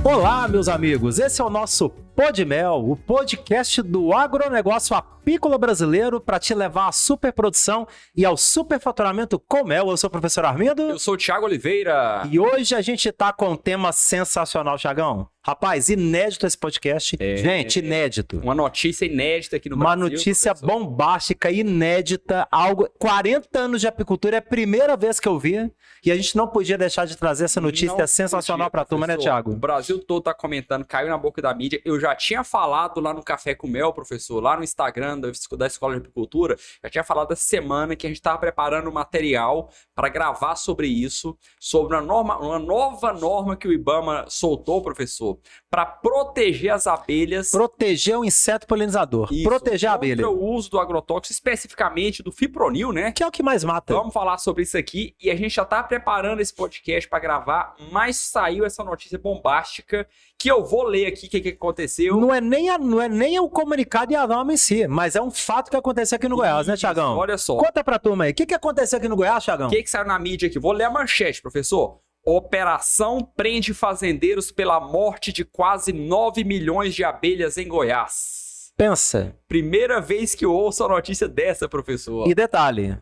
Olá, meus amigos, esse é o nosso Podmel, o podcast do agronegócio apícola brasileiro para te levar à superprodução e ao superfaturamento com mel. Eu sou o professor Armindo. Eu sou o Thiago Oliveira. E hoje a gente tá com um tema sensacional, Thiagão. Rapaz, inédito esse podcast. Gente, inédito. Uma notícia inédita aqui no Brasil. Uma notícia bombástica, inédita, algo... 40 anos de apicultura, é a primeira vez que eu vi. E a gente não podia deixar de trazer essa notícia sensacional pra turma, né, Thiago? O Brasil todo tá comentando, caiu na boca da mídia. Eu já tinha falado lá no Café com Mel, professor, lá no Instagram da Escola de Apicultura, já tinha falado essa semana que a gente tava preparando material para gravar sobre isso, sobre uma nova norma que o IBAMA soltou, professor, para proteger as abelhas. Proteger o inseto polinizador. Isso, proteger a abelha. Contra o uso do agrotóxico, especificamente do fipronil, né? Que é o que mais mata. Vamos falar sobre isso aqui e a gente já tá preparando esse podcast para gravar, mas saiu essa notícia bombástica que eu vou ler aqui o que aconteceu. Não é nem o comunicado e a norma em si, mas é um fato que aconteceu aqui no Goiás, né, Thiagão? Olha só. Conta pra turma aí, o que aconteceu aqui no Goiás, Thiagão? O que saiu na mídia aqui? Vou ler a manchete, professor. Operação prende fazendeiros pela morte de quase 9 milhões de abelhas em Goiás. Pensa. Primeira vez que eu ouço a notícia dessa, professor. E detalhe,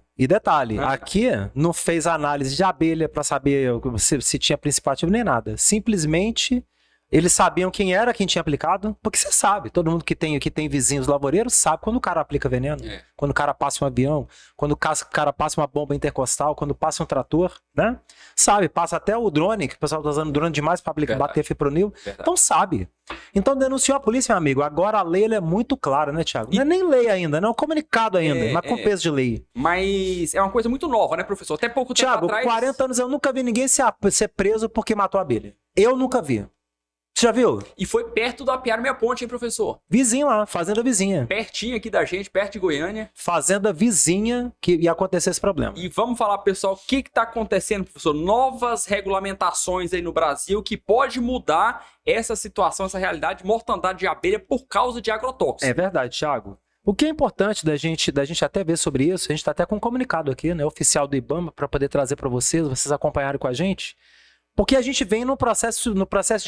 aqui não fez análise de abelha pra saber se tinha princípio ativo nem nada. Simplesmente eles sabiam quem tinha aplicado, porque você sabe, todo mundo que tem vizinhos lavoureiros sabe quando o cara aplica veneno, quando o cara passa um avião, quando o cara passa uma bomba intercostal, quando passa um trator, né? Sabe, passa até o drone, que o pessoal tá usando drone demais para bater fipronil, então sabe. Então denunciou a polícia, meu amigo. Agora a lei é muito clara, né, Thiago? Não é nem lei ainda, não é um comunicado ainda, mas com peso de lei. Mas é uma coisa muito nova, né, professor? Até pouco tempo atrás... Thiago, 40 anos eu nunca vi ninguém ser preso porque matou a abelha. Eu nunca vi. Você já viu? E foi perto do Apiário Meia Ponte, hein, professor? Vizinho lá, fazenda vizinha. Pertinho aqui da gente, perto de Goiânia. Fazenda vizinha que ia acontecer esse problema. E vamos falar, pessoal, o que tá acontecendo, professor? Novas regulamentações aí no Brasil que pode mudar essa situação, essa realidade de mortandade de abelha por causa de agrotóxicos. É verdade, Thiago. O que é importante da gente até ver sobre isso, a gente tá até com um comunicado aqui, né, oficial do IBAMA, para poder trazer para vocês acompanharem com a gente. Porque a gente vem no processo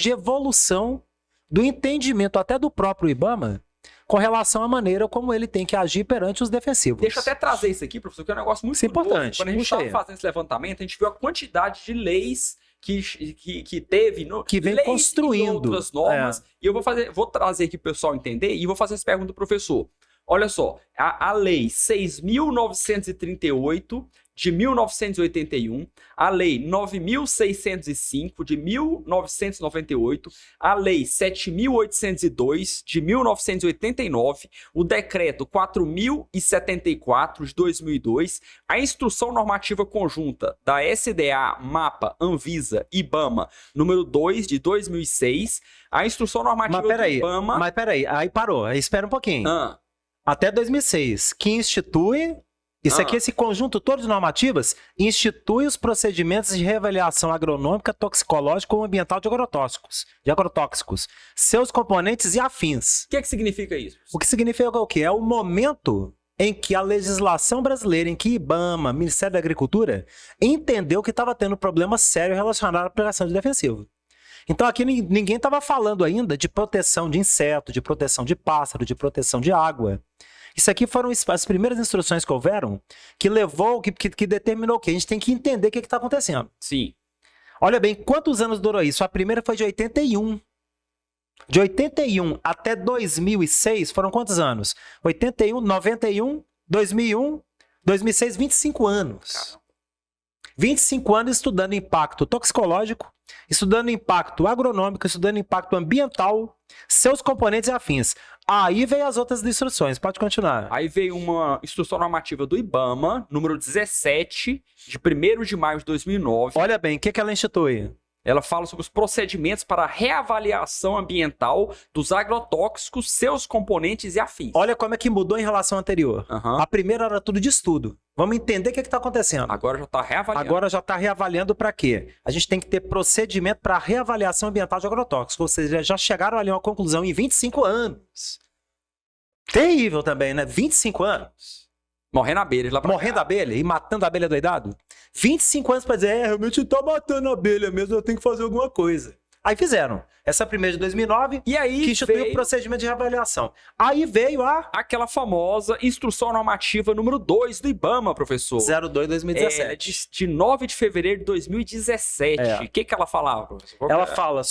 de evolução do entendimento até do próprio IBAMA com relação à maneira como ele tem que agir perante os defensivos. Deixa eu até trazer isso aqui, professor, que é um negócio muito importante. Quando a gente estava fazendo esse levantamento, a gente viu a quantidade de leis que teve, que vem leis construindo e outras normas. E eu vou trazer aqui para o pessoal entender e vou fazer essa pergunta do professor. Olha só, a lei 6.938 de 1981, a lei 9.605 de 1998, a lei 7.802 de 1989, o decreto 4.074 de 2002, a instrução normativa conjunta da SDA, MAPA, Anvisa, IBAMA, número 2 de 2006, a instrução normativa do IBAMA... Mas peraí, aí parou, aí espera um pouquinho. Até 2006, que institui... Isso aqui, esse conjunto todo de normativas, institui os procedimentos de reavaliação agronômica, toxicológica ou ambiental de agrotóxicos, seus componentes e afins. O que significa isso? O que significa o quê? É o momento em que a legislação brasileira, em que IBAMA, Ministério da Agricultura, entendeu que estava tendo problema sério relacionado à aplicação de defensivo. Então aqui ninguém estava falando ainda de proteção de inseto, de proteção de pássaro, de proteção de água. Isso aqui foram as primeiras instruções que houveram que determinou o quê? A gente tem que entender o que está acontecendo. Sim. Olha bem, quantos anos durou isso? A primeira foi de 81. De 81 até 2006 foram quantos anos? 81, 91, 2001, 2006, 25 anos. Caramba. 25 anos estudando impacto toxicológico, estudando impacto agronômico, estudando impacto ambiental, seus componentes e afins. Aí veio as outras instruções, pode continuar. Aí veio uma instrução normativa do IBAMA, número 17, de 1º de maio de 2009. Olha bem, o que ela institui? ela fala sobre os procedimentos para reavaliação ambiental dos agrotóxicos, seus componentes e afins. Olha como é que mudou em relação à anterior. Aham. A primeira era tudo de estudo. Vamos entender o que está acontecendo. Agora já está reavaliando. Agora já está reavaliando para quê? A gente tem que ter procedimento para reavaliação ambiental de agrotóxicos. Ou seja, já chegaram ali a uma conclusão em 25 anos. Terrível também, né? 25 anos. Morrendo abelhas lá pra Morrendo cá. abelha e matando a abelha doidado. 25 anos para dizer, realmente tá matando a abelha mesmo, eu tenho que fazer alguma coisa. Aí fizeram. Essa primeira de 2009, E aí que instituiu o veio procedimento de reavaliação. Aí veio a aquela famosa Instrução Normativa número 2 do IBAMA, professor. 02/2017. De 9 de fevereiro de 2017. É. O que ela falava, professor? Qual que Ela era? fala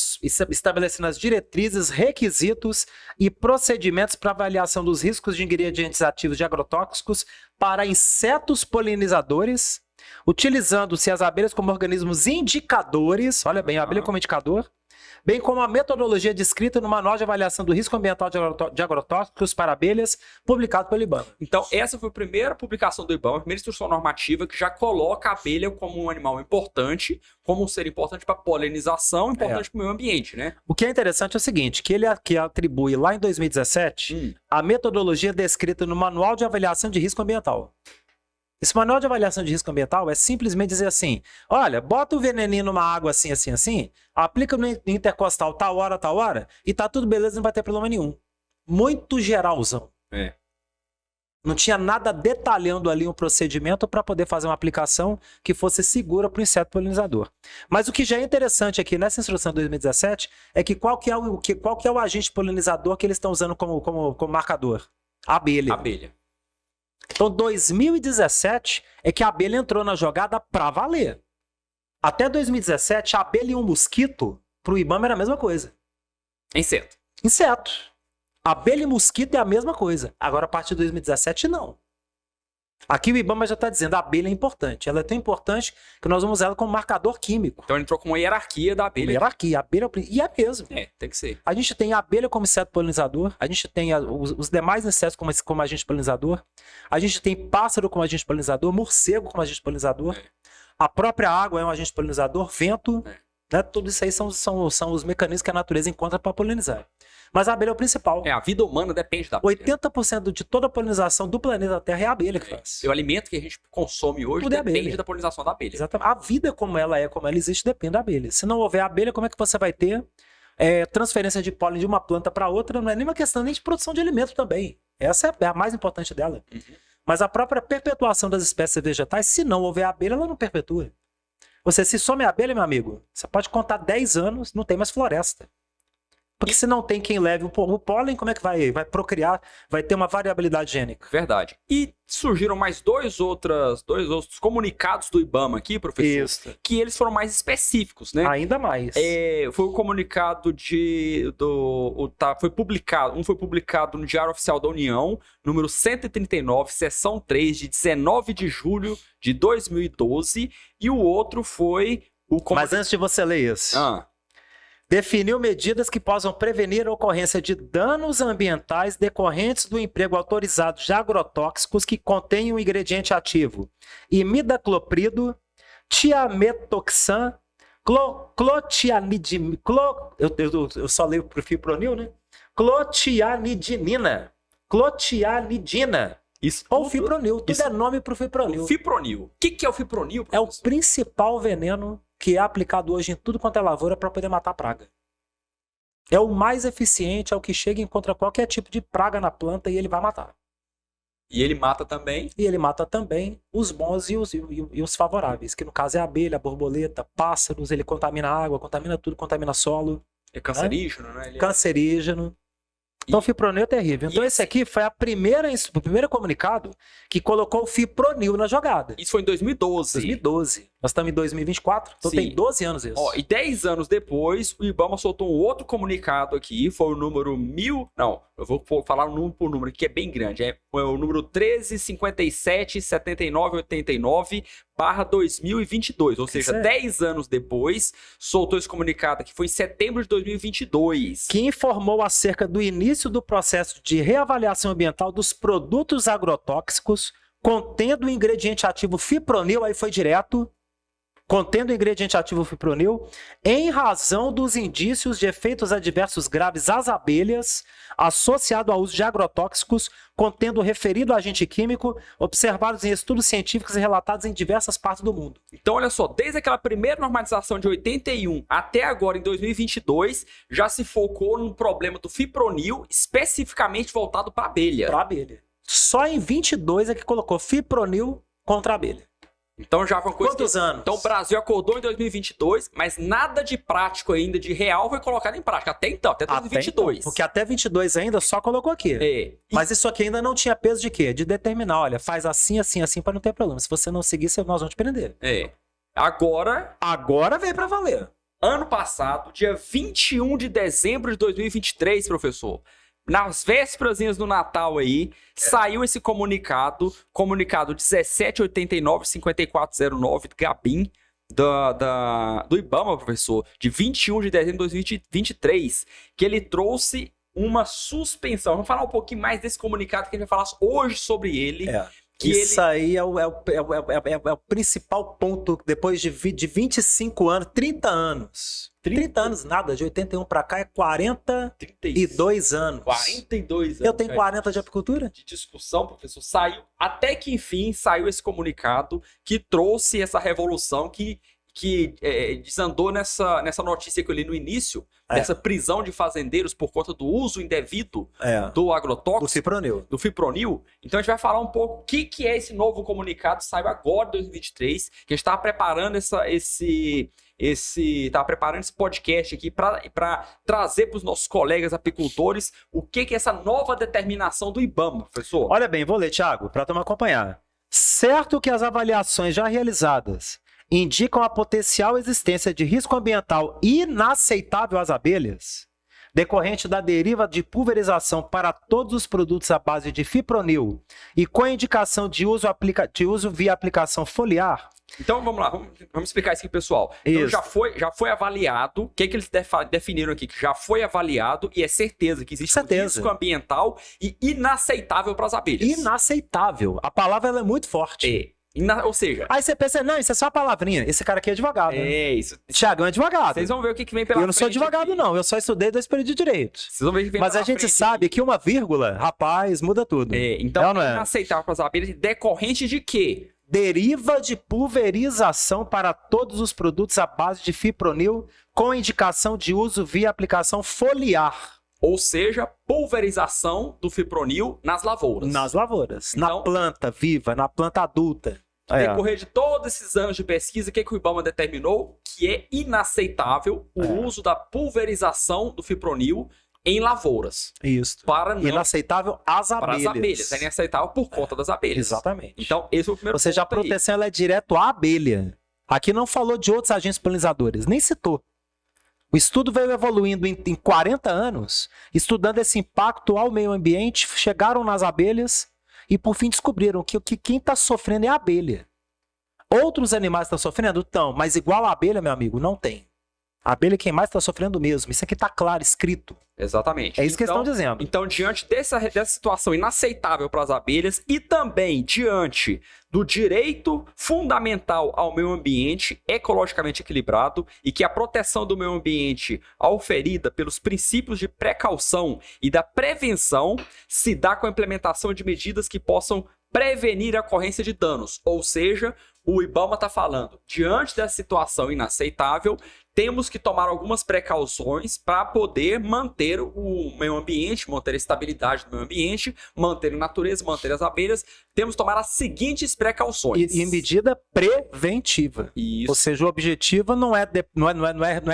estabelecendo as diretrizes, requisitos e procedimentos para avaliação dos riscos de ingredientes ativos de agrotóxicos para insetos polinizadores, utilizando-se as abelhas como organismos indicadores, olha bem, a abelha como indicador, bem como a metodologia descrita no Manual de Avaliação do Risco Ambiental de Agrotóxicos para Abelhas, publicado pelo IBAMA. Então, essa foi a primeira publicação do IBAMA, a primeira instrução normativa que já coloca a abelha como um animal importante, como um ser importante para polinização, importante para o meio ambiente, né? O que é interessante é o seguinte, que ele aqui atribui lá em 2017 a metodologia descrita no Manual de Avaliação de Risco Ambiental. Esse manual de avaliação de risco ambiental é simplesmente dizer assim, olha, bota o veneninho numa água assim, assim, assim, aplica no intercostal tal hora, e tá tudo beleza, não vai ter problema nenhum. Muito geralzão. É. Não tinha nada detalhando ali um procedimento para poder fazer uma aplicação que fosse segura para o inseto polinizador. Mas o que já é interessante aqui nessa instrução de 2017 é que qual que é o agente polinizador que eles estão usando como marcador? A abelha. Abelha. Então, 2017 é que a abelha entrou na jogada pra valer. Até 2017, a abelha e um mosquito, pro IBAMA era a mesma coisa. Inseto. Inseto. Abelha e mosquito é a mesma coisa. Agora, a partir de 2017, não. Aqui o IBAMA já está dizendo, a abelha é importante. Ela é tão importante que nós vamos usar ela como marcador químico. Então, ele entrou com uma hierarquia da abelha. Hierarquia. A abelha e é mesmo. É, tem que ser. A gente tem a abelha como inseto polinizador, a gente tem os demais insetos como agente polinizador, a gente tem pássaro como agente polinizador, morcego como agente polinizador, a própria água é um agente polinizador, vento, né? Tudo isso aí são os mecanismos que a natureza encontra para polinizar. Mas a abelha é o principal. A vida humana depende da abelha. 80% de toda a polinização do planeta Terra é a abelha que faz. O alimento que a gente consome hoje Tudo é depende abelha. da polinização da abelha. Exatamente. A vida como ela existe, depende da abelha. Se não houver abelha, como é que você vai ter transferência de pólen de uma planta para outra? Não é nem uma questão nem de produção de alimento também. Essa é a mais importante dela. Mas a própria perpetuação das espécies vegetais, se não houver abelha, ela não perpetua. Você se some a abelha, meu amigo, você pode contar 10 anos, não tem mais floresta. Porque se não tem quem leve o pólen, como é que vai procriar? Vai ter uma variabilidade gênica. Verdade. E surgiram mais dois outros comunicados do IBAMA aqui, professor, Isso. que eles foram mais específicos, né? Ainda mais. Foi o comunicado foi publicado no Diário Oficial da União, número 139, seção 3, de 19 de julho de 2012, e o outro foi o Mas antes de você ler isso, definiu medidas que possam prevenir a ocorrência de danos ambientais decorrentes do emprego autorizado de agrotóxicos que contêm um ingrediente ativo imidacloprido, tiametoxan, eu só leio pro fipronil, né? Clotianidina. Isso. Ou fipronil. Tudo é nome pro fipronil. O fipronil. O que é o fipronil, É o professor? principal veneno que é aplicado hoje em tudo quanto é lavoura para poder matar a praga. É o mais eficiente, é o que chega e encontra qualquer tipo de praga na planta e ele vai matar. E ele mata também. E ele mata também os bons e os favoráveis, que no caso é a abelha, a borboleta, pássaros, ele contamina a água, contamina tudo, contamina solo, É cancerígeno, né? Ele é- cancerígeno. Então o fipronil é terrível. Então esse aqui foi o primeiro comunicado que colocou o fipronil na jogada. Isso foi em 2012. 2012. Nós estamos em 2024, então Sim. tem 12 anos isso. Ó, e 10 anos depois, o IBAMA soltou um outro comunicado aqui, foi o número 1000... Não, eu vou falar um número por número aqui, que é bem grande. Foi o número 1357-7989/2022. Ou seja, 10 anos depois, soltou esse comunicado aqui, foi em setembro de 2022. Que informou acerca do início do processo de reavaliação ambiental dos produtos agrotóxicos contendo o ingrediente ativo fipronil, aí foi direto, contendo o ingrediente ativo fipronil, em razão dos indícios de efeitos adversos graves às abelhas, associado ao uso de agrotóxicos, contendo o referido agente químico, observados em estudos científicos e relatados em diversas partes do mundo. Então, olha só, desde aquela primeira normalização de 81 até agora, em 2022, já se focou no problema do fipronil, especificamente voltado para abelha. Para abelha. Só em 22 é que colocou fipronil contra a abelha. Então já foi uma coisa. Quantos anos? Então o Brasil acordou em 2022, mas nada de prático ainda, de real, foi colocado em prática. Até 2022. Até então, porque até 22 ainda só colocou aqui. É. Mas isso aqui ainda não tinha peso de quê? De determinar, olha, faz assim, assim, assim para não ter problema. Se você não seguir, nós vamos te prender. É. Agora veio para valer. Ano passado, dia 21 de dezembro de 2023, professor, nas vésperas do Natal aí, saiu esse comunicado 1789-5409 do Gabin, do IBAMA, professor, de 21 de dezembro de 2023, que ele trouxe uma suspensão. Vamos falar um pouquinho mais desse comunicado, que a gente vai falar hoje sobre ele. Isso aí é o principal ponto, depois de 25 anos, 30 anos. 30 anos, nada, de 81 para cá é 42 anos. 42 anos. Eu tenho 40 de apicultura? De discussão, professor. Até que enfim saiu esse comunicado que trouxe essa revolução que desandou nessa notícia que eu li no início, dessa prisão de fazendeiros por conta do uso indevido do agrotóxico, do fipronil. Então a gente vai falar um pouco o que é esse novo comunicado, saiu agora em 2023, que a gente estava preparando esse podcast aqui para trazer para os nossos colegas apicultores o que é essa nova determinação do IBAMA, professor. Olha bem, vou ler, Thiago, para tu me acompanhar. Certo que as avaliações já realizadas indicam a potencial existência de risco ambiental inaceitável às abelhas, decorrente da deriva de pulverização para todos os produtos à base de fipronil e com indicação de uso via aplicação foliar. Então vamos lá, vamos explicar isso aqui, pessoal. Então, já foi avaliado, o que eles definiram aqui? Que já foi avaliado e é certeza que existe um risco ambiental e inaceitável para as abelhas. Inaceitável. A palavra ela é muito forte. Ou seja... Aí você pensa, não, isso é só uma palavrinha. Esse cara aqui é advogado. Isso. Thiagão é advogado. Vocês vão ver o que vem pela frente. Eu não sou advogado, aqui. Não. Eu só estudei 2 períodos de direito. Vocês vão ver o que vem Mas a gente sabe que uma vírgula, rapaz, muda tudo. Então, inaceitável para as abelhas, decorrente de quê? Deriva de pulverização para todos os produtos à base de fipronil com indicação de uso via aplicação foliar. Ou seja, pulverização do fipronil nas lavouras. Nas lavouras. Então, na planta viva, na planta adulta. No decorrer de todos esses anos de pesquisa, o que o IBAMA determinou? Que é inaceitável o uso da pulverização do fipronil em lavouras. Isso. Inaceitável às abelhas. Para as abelhas. É inaceitável por conta das abelhas. Exatamente. Então, esse é o primeiro ponto. Ou seja, a proteção ela é direto à abelha. Aqui não falou de outros agentes polinizadores, nem citou. O estudo veio evoluindo em 40 anos, estudando esse impacto ao meio ambiente, chegaram nas abelhas e, por fim, descobriram que quem está sofrendo é a abelha. Outros animais estão sofrendo? Estão, mas igual a abelha, meu amigo, não tem. A abelha é quem mais está sofrendo mesmo. Isso aqui está claro, escrito. Exatamente. É isso que eles estão dizendo. Então, diante dessa situação inaceitável para as abelhas e também diante do direito fundamental ao meio ambiente ecologicamente equilibrado e que a proteção do meio ambiente oferida pelos princípios de precaução e da prevenção se dá com a implementação de medidas que possam prevenir a ocorrência de danos. Ou seja, o IBAMA está falando, diante dessa situação inaceitável, temos que tomar algumas precauções para poder manter o meio ambiente, manter a estabilidade do meio ambiente, manter a natureza, manter as abelhas. Temos que tomar as seguintes precauções. E medida preventiva. Isso. Ou seja, o objetivo não é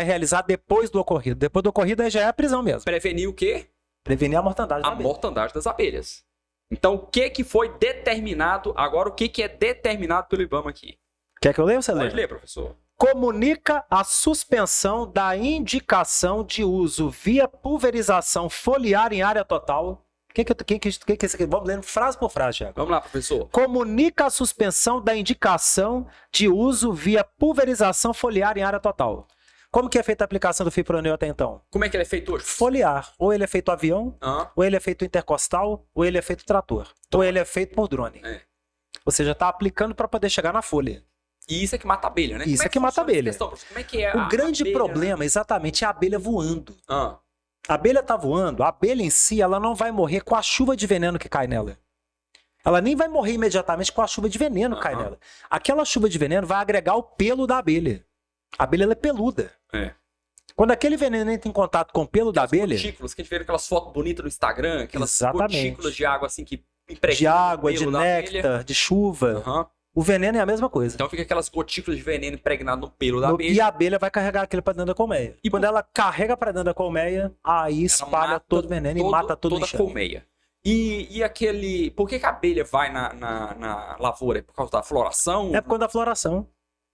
realizar depois do ocorrido. Depois do ocorrido aí já é a prisão mesmo. Prevenir o quê? Prevenir a mortandade das abelhas. A mortandade das abelhas. Então, o que foi determinado? Agora, o que é determinado pelo IBAMA aqui? Quer que eu leia ou você lê? Pode ler, professor. Comunica a suspensão da indicação de uso via pulverização foliar em área total. O que é isso aqui? Vamos lendo frase por frase, Thiago. Vamos lá, professor. Comunica a suspensão da indicação de uso via pulverização foliar em área total. Como que é feita a aplicação do fipronil até então? Como é que ele é feito hoje? Foliar. Ou ele é feito avião, ou ele é feito intercostal, ou ele é feito trator. Ou ele é feito por drone. Ou seja, está aplicando para poder chegar na folha. E isso é que mata a abelha, né? Isso Como é que mata a funciona essa abelha. questão, professor? Como é que é O a grande abelha, problema, exatamente, é a abelha voando. Ah, A abelha tá voando, a abelha em si, ela não vai morrer com a chuva de veneno que cai nela. Ela nem vai morrer imediatamente com a chuva de veneno que cai nela. Aquela chuva de veneno vai agregar o pelo da abelha. A abelha ela é peluda. É. Quando aquele veneno entra em contato com o pelo da abelha, Gotículas, que a gente vê aquelas fotos bonitas no Instagram, aquelas Exatamente. gotículas de água assim que impregna de água, o de pelo da abelha. néctar, de chuva, Aham. o veneno é a mesma coisa. Então fica aquelas gotículas de veneno impregnadas no pelo da abelha. E a abelha vai carregar aquilo para dentro da colmeia. E quando ela carrega para dentro da colmeia, aí espalha mata todo o veneno e mata todo o toda a enxame. colmeia. E aquele... Por que a abelha vai na lavoura? É por causa da floração? É por conta da floração.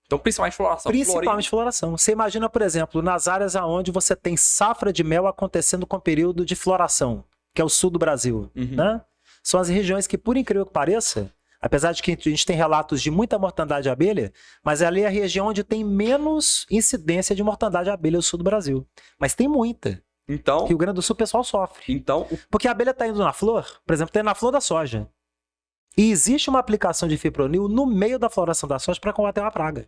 Então, principalmente floração. Principalmente floração. Você imagina, por exemplo, nas áreas onde você tem safra de mel acontecendo com período de floração, que é o sul do Brasil, né? São as regiões que, por incrível que pareça, apesar de que a gente tem relatos de muita mortandade de abelha, mas ali é a região onde tem menos incidência de mortandade de abelha, o sul do Brasil. Mas tem muita. Então, Rio Grande do Sul o pessoal sofre. Porque a abelha está indo na flor, por exemplo, está indo na flor da soja. E existe uma aplicação de fipronil no meio da floração da soja para combater uma praga.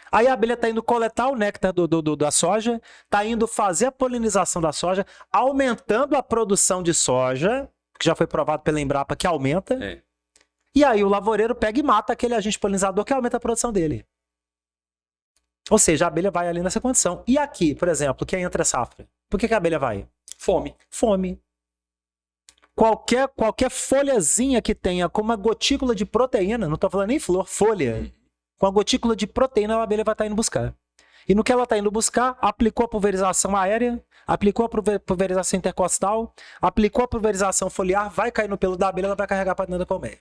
Aí a abelha está indo coletar o néctar da soja, está indo fazer a polinização da soja, aumentando a produção de soja, que já foi provado pela Embrapa que aumenta. É. E aí o lavoureiro pega e mata aquele agente polinizador que aumenta a produção dele. Ou seja, a abelha vai ali nessa condição. E aqui, por exemplo, que é entre safra. Por que a abelha vai? Fome. Fome. Qualquer folhazinha que tenha com uma gotícula de proteína, não estou falando nem flor, folha, com a gotícula de proteína, a abelha vai estar indo buscar. E no que ela está indo buscar, aplicou a pulverização aérea, aplicou a pulverização intercostal, aplicou a pulverização foliar, vai cair no pelo da abelha, ela vai carregar para dentro da colmeia.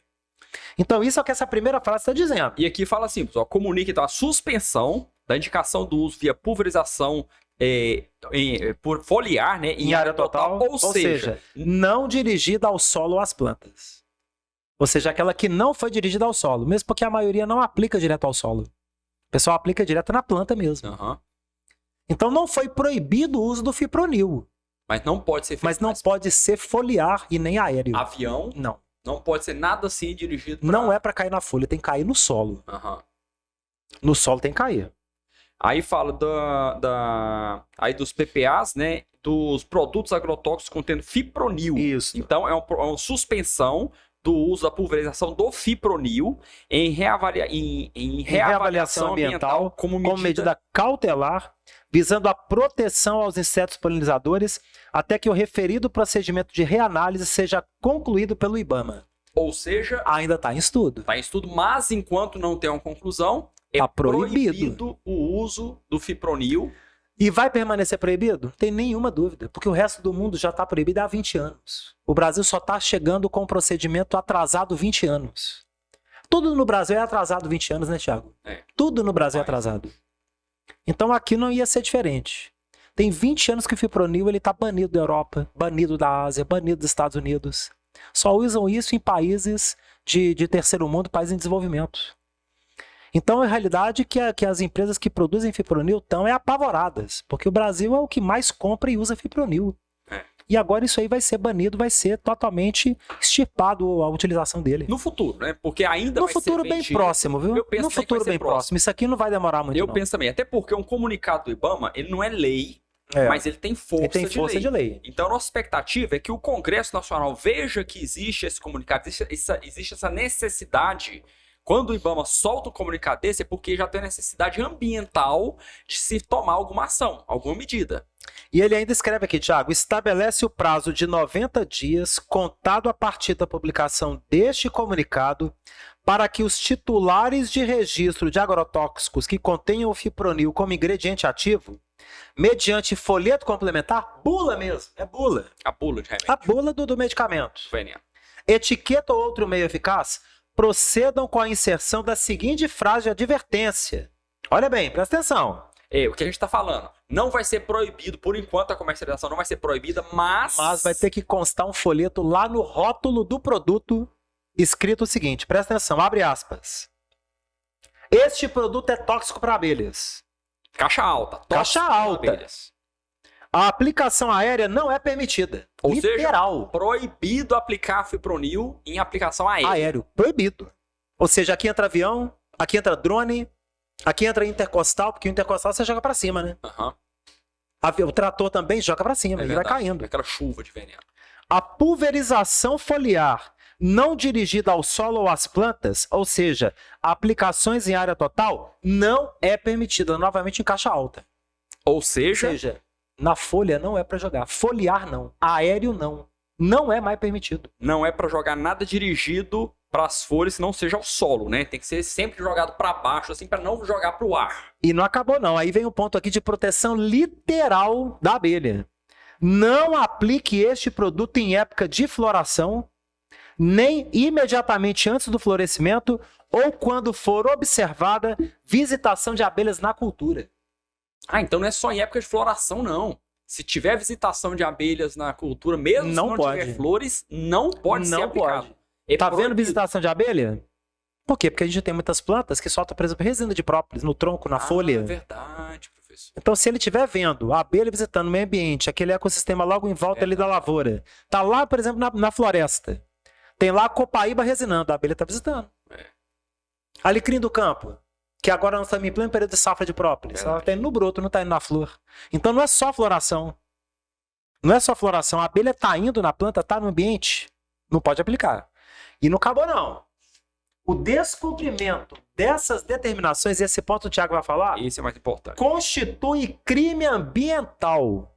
Então isso é o que essa primeira frase está dizendo. E aqui fala assim, pessoal, comunique então a suspensão da indicação do uso via pulverização por foliar, né, em área total, ou seja, não dirigida ao solo ou às plantas. Ou seja, aquela que não foi dirigida ao solo, mesmo porque a maioria não aplica direto ao solo. O pessoal aplica direto na planta mesmo. Então não foi proibido o uso do fipronil. Mas não pode ser feito. Mas não pode ser foliar e nem aéreo. Avião? Não. Não pode ser nada assim dirigido pra... Não é para cair na folha, tem que cair no solo. No solo tem que cair. Aí fala aí dos PPAs, né? Dos produtos agrotóxicos contendo fipronil. Isso. Então, é uma suspensão do uso da pulverização do fipronil em reavaliação ambiental como medida cautelar, visando a proteção aos insetos polinizadores, até que o referido procedimento de reanálise seja concluído pelo IBAMA. Ou seja... Ainda está em estudo. Está em estudo, mas enquanto não tem uma conclusão, é proibido o uso do fipronil. E vai permanecer proibido? Não tem nenhuma dúvida, porque o resto do mundo já está proibido há 20 anos. O Brasil só está chegando com um procedimento atrasado 20 anos. Tudo no Brasil é atrasado 20 anos, né, Thiago? Tudo no Brasil é atrasado. Então aqui não ia ser diferente. Tem 20 anos que o fipronil está banido da Europa, banido da Ásia, banido dos Estados Unidos. Só usam isso em países de terceiro mundo, países em desenvolvimento. Então, a realidade é que as empresas que produzem fipronil estão apavoradas, porque o Brasil é o que mais compra e usa fipronil. E agora isso aí vai ser banido, vai ser totalmente extirpado a utilização dele. No futuro, né? Porque ainda no vai futuro ser bem vendido. próximo, viu? Eu penso no futuro bem próximo. Isso aqui não vai demorar muito, Eu não. penso também. Até porque um comunicado do IBAMA, ele não é lei, mas ele tem força, de lei. Então, a nossa expectativa é que o Congresso Nacional veja que existe esse comunicado, existe essa necessidade. Quando o IBAMA solta um comunicado desse, é porque já tem necessidade ambiental de se tomar alguma ação, alguma medida. E ele ainda escreve aqui, Thiago, estabelece o prazo de 90 dias, contado a partir da publicação deste comunicado, para que os titulares de registro de agrotóxicos que contenham o fipronil como ingrediente ativo, mediante folheto complementar, bula mesmo, é bula. A bula de remédio. A bula do medicamento. Veneno. Etiqueta ou outro meio eficaz, procedam com a inserção da seguinte frase de advertência. Olha bem, presta atenção. O que a gente está falando? Não vai ser proibido, por enquanto a comercialização não vai ser proibida, mas vai ter que constar um folheto lá no rótulo do produto, escrito o seguinte, presta atenção, abre aspas. Este produto é tóxico para abelhas. Caixa alta. Caixa alta. Abelhas. A aplicação aérea não é permitida. Ou literal. Seja, proibido aplicar fipronil em aplicação aérea. Aéreo, proibido. Ou seja, aqui entra avião, aqui entra drone, aqui entra intercostal, porque o intercostal você joga pra cima, né? Aham. O trator também joga pra cima, É ele vai verdade. caindo. Aquela chuva de veneno. A pulverização foliar não dirigida ao solo ou às plantas, ou seja, aplicações em área total, não é permitida, novamente em caixa alta. Ou Ou seja, seja, na folha não é para jogar. Foliar não. Aéreo não. Não é mais permitido. não é pra jogar nada dirigido para as folhas, que não seja ao solo, né? Tem que ser sempre jogado para baixo, assim, para não jogar para o ar. E não acabou não. Aí vem o ponto aqui de proteção literal da abelha. Não aplique este produto em época de floração, nem imediatamente antes do florescimento ou quando for observada visitação de abelhas na cultura. Ah, então não é só em época de floração, não. Se tiver visitação de abelhas na cultura, mesmo Não se não pode. tiver flores, não pode ser Não aplicado. pode. É Tá vendo proibido. visitação de abelha? Por quê? Porque a gente tem muitas plantas que soltam, por exemplo, resina de própolis no tronco, na Ah, folha. verdade, professor. Então, se ele estiver vendo a abelha visitando o meio ambiente, aquele ecossistema logo em volta ali da lavoura, tá lá, por exemplo, na floresta, tem lá a copaíba resinando, a abelha tá visitando. É. Alecrim do campo, que agora nós estamos em pleno período de safra de própolis. Verdade. Ela tá indo no broto, não tá indo na flor. Então, não é só floração. Não é só floração. A abelha tá indo na planta, tá no ambiente, não pode aplicar. E não acabou, não. O descumprimento dessas determinações, esse ponto o Thiago vai falar, Esse é mais importante. constitui crime ambiental,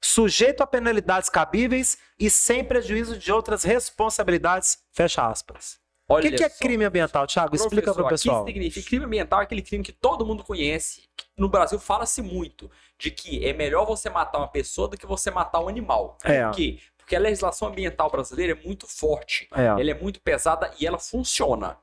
sujeito a penalidades cabíveis e sem prejuízo de outras responsabilidades, fecha aspas. O Olha que é só. crime ambiental, Thiago? Explica para o Professor, pessoal. aqui significa crime ambiental é aquele crime que todo mundo conhece. No Brasil fala-se muito de que é melhor você matar uma pessoa do que você matar um animal. É. Por quê? Porque a legislação ambiental brasileira é muito forte. É. Ela é muito pesada e ela funciona.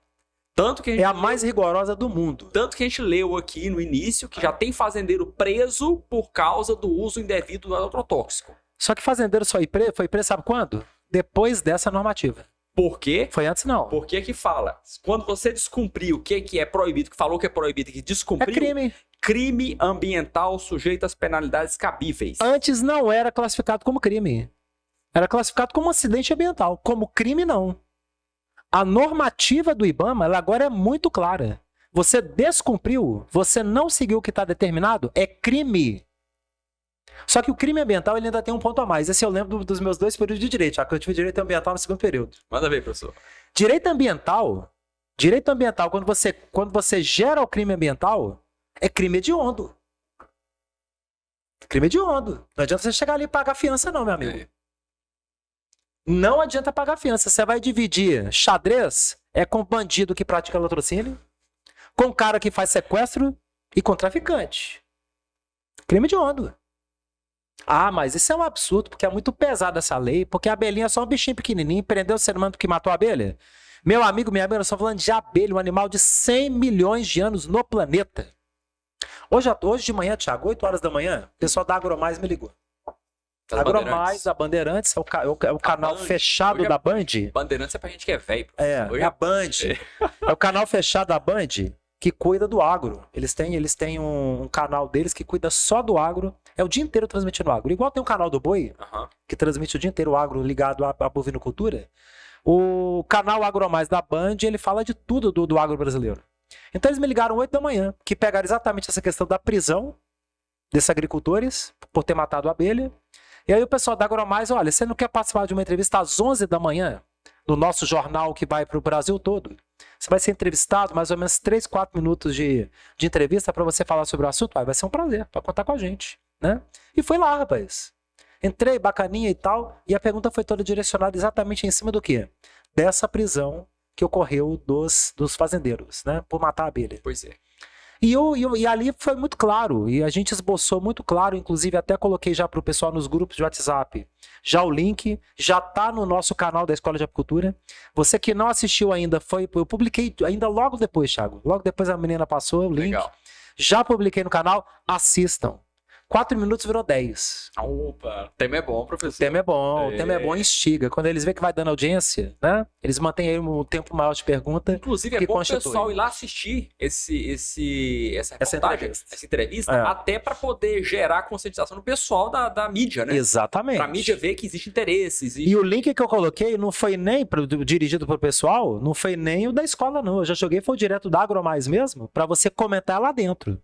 Tanto que a gente É a mais rigorosa do mundo. Tanto que a gente leu aqui no início que já tem fazendeiro preso por causa do uso indevido do agrotóxico. Só que fazendeiro só foi preso, sabe quando? Depois dessa normativa. Por quê? Foi antes, não. Porque que fala, quando você descumprir o que é proibido, que falou que é proibido, que É descumpriu, crime. crime ambiental sujeito às penalidades cabíveis. Antes não era classificado como crime. Era classificado como acidente ambiental. Como crime, não. A normativa do IBAMA, ela agora é muito clara. Você descumpriu, você não seguiu o que está determinado, é crime. Só que o crime ambiental ele ainda tem um ponto a mais. Esse eu lembro dos meus 2 períodos de direito, já que eu tive direito ambiental no segundo período. Manda ver, professor. Direito ambiental, quando você gera o crime ambiental, é crime hediondo. Crime hediondo. Não adianta você chegar ali e pagar fiança, não, meu amigo. É. Não adianta pagar fiança. Você vai dividir xadrez com bandido que pratica latrocínio, com cara que faz sequestro e com traficante. Crime hediondo. Ah, mas isso é um absurdo, porque é muito pesada essa lei, porque a abelhinha é só um bichinho pequenininho, prendeu o ser humano que matou a abelha. Meu amigo, minha amiga, nós estamos falando de abelha, um animal de 100 milhões de anos no planeta. Hoje de manhã, Thiago, 8 horas da manhã, o pessoal da Agromais me ligou. Das Agromais, Bandeirantes. da Bandeirantes, é o canal Band. fechado Hoje é- da Band. Bandeirantes é pra gente que é velho. É, professor. Hoje é a Band. É o canal fechado da Band que cuida do agro. Eles têm um canal deles que cuida só do agro. É o dia inteiro transmitindo agro. Igual tem um canal do Boi, Aham. que transmite o dia inteiro o agro ligado à bovinocultura. O canal AgroMais da Band, ele fala de tudo do agro brasileiro. Então eles me ligaram 8 da manhã, que pegaram exatamente essa questão da prisão desses agricultores por ter matado a abelha. E aí o pessoal da AgroMais, olha, você não quer participar de uma entrevista às 11 da manhã, no nosso jornal que vai para o Brasil todo? Você vai ser entrevistado, mais ou menos 3, 4 minutos de entrevista para você falar sobre o assunto? Vai ser um prazer, para contar com a gente, né? E foi lá, rapaz. Entrei, bacaninha e tal, e a pergunta foi toda direcionada exatamente em cima do quê? Dessa prisão que ocorreu dos fazendeiros, né? Por matar a abelha. Pois é. E ali foi muito claro, e a gente esboçou muito claro, inclusive até coloquei já para o pessoal nos grupos de WhatsApp, já o link, já está no nosso canal da Escola de Apicultura. Você que não assistiu ainda, eu publiquei ainda logo depois, Thiago, logo depois a menina passou o link, Legal. já publiquei no canal, assistam. 4 minutos virou 10. Opa, o tema é bom, professor. O tema é bom e instiga. Quando eles veem que vai dando audiência, né? Eles mantêm aí um tempo maior de pergunta. Inclusive, é bom o pessoal ir lá assistir essa reportagem, essa entrevista, É. até para poder gerar conscientização no pessoal da mídia, né? Exatamente. Pra mídia ver que existe interesse, existe... E o link que eu coloquei não foi nem dirigido pro pessoal, não foi nem o da escola, não. Eu já joguei, foi direto da AgroMais mesmo, para você comentar lá dentro.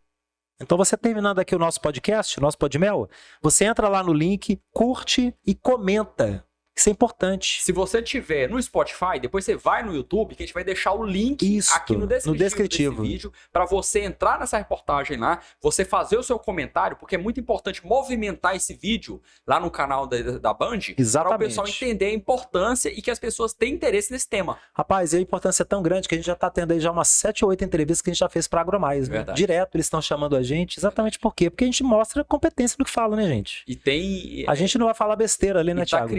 Então, você terminando aqui o nosso podcast, o nosso Podmel, você entra lá no link, curte e comenta. Isso é importante. Se você tiver no Spotify, depois você vai no YouTube, que a gente vai deixar o link aqui no descritivo desse vídeo, para você entrar nessa reportagem lá, você fazer o seu comentário, porque é muito importante movimentar esse vídeo lá no canal da Band, para o pessoal entender a importância e que as pessoas tenham interesse nesse tema. Rapaz, e a importância é tão grande que a gente já está tendo aí já umas 7 ou 8 entrevistas que a gente já fez para AgroMais, né? Direto eles estão chamando a gente, exatamente por quê? Porque a gente mostra competência do que fala, né, gente? E tem... A gente não vai falar besteira ali, né, Thiago?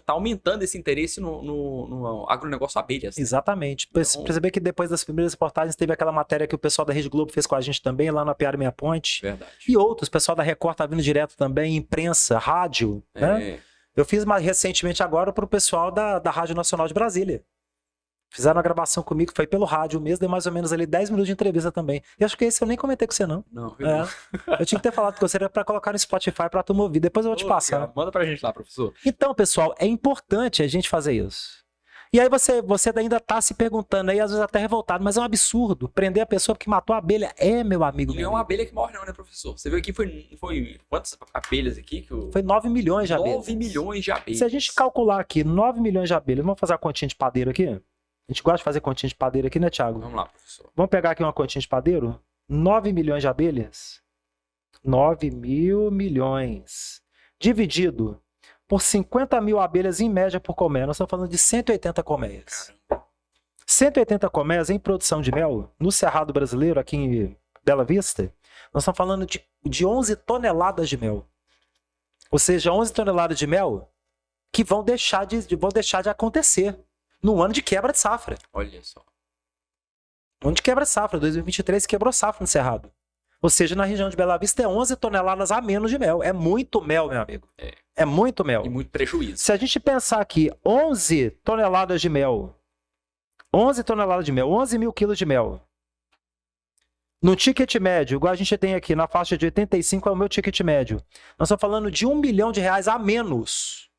Tá aumentando esse interesse no agronegócio abelhas. Né? Exatamente. Então... Perceber que depois das primeiras reportagens teve aquela matéria que o pessoal da Rede Globo fez com a gente também, lá no Apiário Meia Ponte. Verdade. E outros, o pessoal da Record tá vindo direto também, imprensa, rádio, né? Eu fiz recentemente agora pro pessoal da Rádio Nacional de Brasília. Fizeram a gravação comigo, foi pelo rádio mesmo, deu mais ou menos ali 10 minutos de entrevista também. E acho que esse eu nem comentei com você, não. Não, eu tinha que ter falado com você, era pra colocar no Spotify pra tu ouvir. Depois eu vou te passar. Cara, manda pra gente lá, professor. Então, pessoal, é importante a gente fazer isso. E aí você ainda tá se perguntando aí, às vezes até revoltado, mas é um absurdo. Prender a pessoa que matou a abelha meu amigo. Não é uma abelha que morre não, né, professor? Você viu aqui, foi quantas abelhas aqui? Foi 9 milhões de abelhas. 9 milhões de abelhas. Se a gente calcular aqui 9 milhões de abelhas, vamos fazer a continha de padeiro aqui? A gente gosta de fazer continha de padeiro aqui, né, Thiago? Vamos lá, professor. Vamos pegar aqui uma continha de padeiro? 9 milhões de abelhas. 9 mil milhões. Dividido por 50 mil abelhas em média por colmeia. Nós estamos falando de 180 colmeias. 180 colmeias em produção de mel, no Cerrado Brasileiro, aqui em Bela Vista, nós estamos falando de 11 toneladas de mel. Ou seja, 11 toneladas de mel que vão deixar de acontecer no ano de quebra de safra. Olha só. No ano de quebra de safra, 2023 quebrou safra no Cerrado. Ou seja, na região de Bela Vista é 11 toneladas a menos de mel. É muito mel, meu amigo. É muito mel. E muito prejuízo. Se a gente pensar aqui, 11 toneladas de mel, 11 toneladas de mel, 11 mil quilos de mel. No ticket médio, igual a gente tem aqui na faixa de 85 é o meu ticket médio. Nós estamos falando de R$1 milhão a menos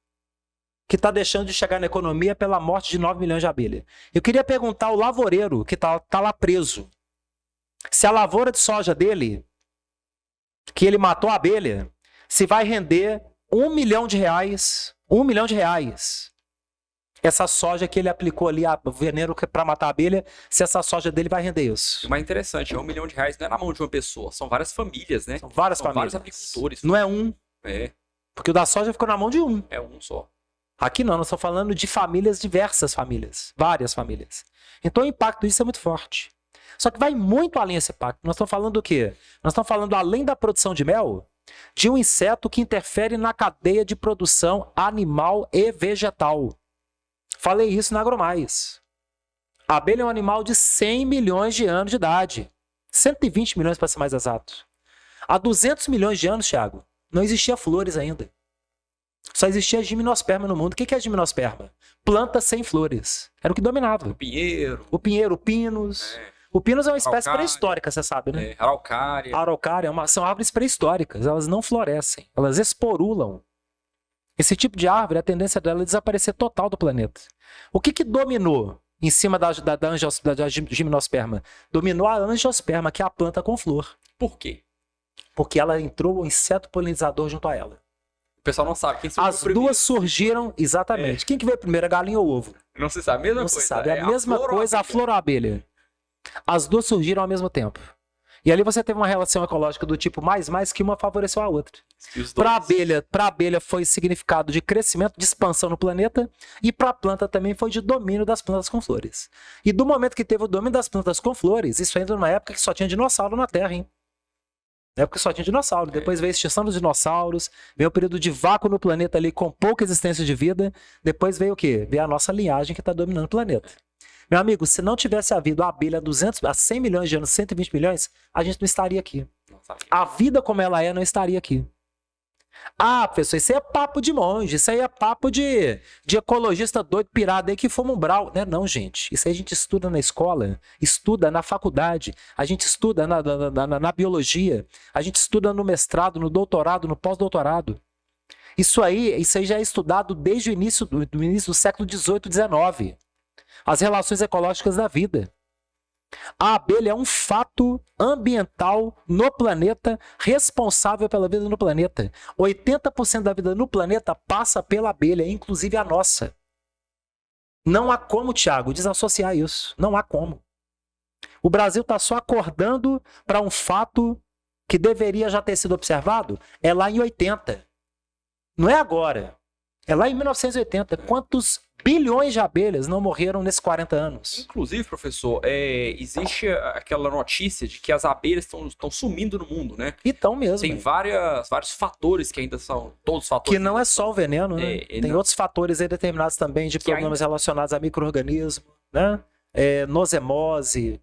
que está deixando de chegar na economia pela morte de 9 milhões de abelhas. Eu queria perguntar ao lavoureiro que tá lá preso, se a lavoura de soja dele, que ele matou a abelha, se vai render R$1 milhão, R$1 milhão essa soja que ele aplicou ali, a veneno para matar a abelha, se essa soja dele vai render isso. O mais interessante, R$1 milhão não é na mão de uma pessoa, são várias famílias, né? São várias famílias. Vários agricultores. Não é um. Porque o da soja ficou na mão de um. É um só. Aqui não, nós estamos falando de famílias, diversas famílias, várias famílias. Então o impacto disso é muito forte. Só que vai muito além desse impacto. Nós estamos falando do quê? Nós estamos falando, além da produção de mel, de um inseto que interfere na cadeia de produção animal e vegetal. Falei isso na AgroMais. A abelha é um animal de 100 milhões de anos de idade. 120 milhões para ser mais exato. Há 200 milhões de anos, Thiago, não existia flores ainda. Só existia gimnosperma no mundo. O que é gimnosperma? Planta sem flores. Era o que dominava. O pinheiro. O pinheiro, o pinus. O pinus é uma espécie pré-histórica, você sabe, né? Araucária. Araucária são árvores pré-históricas. Elas não florescem. Elas esporulam. Esse tipo de árvore, a tendência dela é desaparecer total do planeta. O que dominou em cima da gimnosperma? Dominou a angiosperma, que é a planta com flor. Por quê? Porque ela entrou o inseto polinizador junto a ela. O pessoal não sabe quem surgiu As duas surgiram, exatamente. Quem que veio primeiro, a galinha ou o ovo? Não se sabe, a mesma não coisa. Se sabe. É a mesma coisa, a flor ou a abelha. As duas surgiram ao mesmo tempo. E ali você teve uma relação ecológica do tipo mais que uma favoreceu a outra. Para a abelha foi significado de crescimento, de expansão no planeta, e para a planta também foi de domínio das plantas com flores. E do momento que teve o domínio das plantas com flores, isso ainda numa época que só tinha dinossauro na Terra, hein? Na época que só tinha dinossauro. Depois veio a extinção dos dinossauros, veio o período de vácuo no planeta ali com pouca existência de vida. Depois veio o quê? Veio a nossa linhagem que está dominando o planeta. Meu amigo, se não tivesse havido a abelha há 100 milhões de anos, 120 milhões, a gente não estaria aqui. A vida como ela é não estaria aqui. Ah, professor, isso aí é papo de monge, isso aí é papo de ecologista doido pirado aí que fuma um brau. Não é não, gente. Isso aí a gente estuda na escola, estuda na faculdade, a gente estuda na biologia, a gente estuda no mestrado, no doutorado, no pós-doutorado. Isso aí já é estudado desde o início do século XVIII, XIX. As relações ecológicas da vida. A abelha é um fato ambiental no planeta, responsável pela vida no planeta. 80% da vida no planeta passa pela abelha, inclusive a nossa. Não há como, Thiago, desassociar isso. Não há como. O Brasil está só acordando para um fato que deveria já ter sido observado. É lá em 80. Não é agora. É lá em 1980. Quantos bilhões de abelhas não morreram nesses 40 anos? Inclusive, professor, existe aquela notícia de que as abelhas estão sumindo no mundo, né? Então mesmo. Tem vários fatores que ainda são, todos os fatores. Que não é só o veneno, né? Tem outros fatores aí determinados também de problemas relacionados a micro-organismos, né? Nosemose,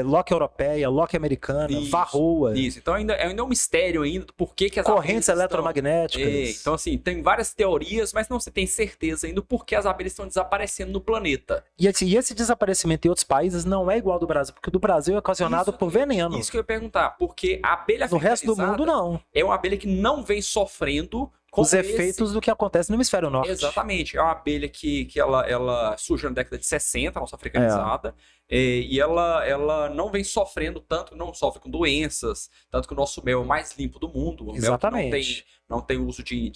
loque europeia, loque americana, varroa. Isso, então ainda é um mistério ainda do porquê que as correntes eletromagnéticas. Então, assim, tem várias teorias, mas não se tem certeza ainda do porquê as abelhas estão desaparecendo no planeta. E esse desaparecimento em outros países não é igual ao do Brasil, porque o do Brasil é ocasionado por veneno. Isso que eu ia perguntar, porque a abelha no resto do mundo, não. É uma abelha que não vem sofrendo os efeitos do que acontece no hemisfério norte. Exatamente. É uma abelha que ela surgiu na década de 60, nossa africanizada, e ela não vem sofrendo tanto, não sofre com doenças, tanto que o nosso mel é o mais limpo do mundo. O Exatamente. Mel não tem uso de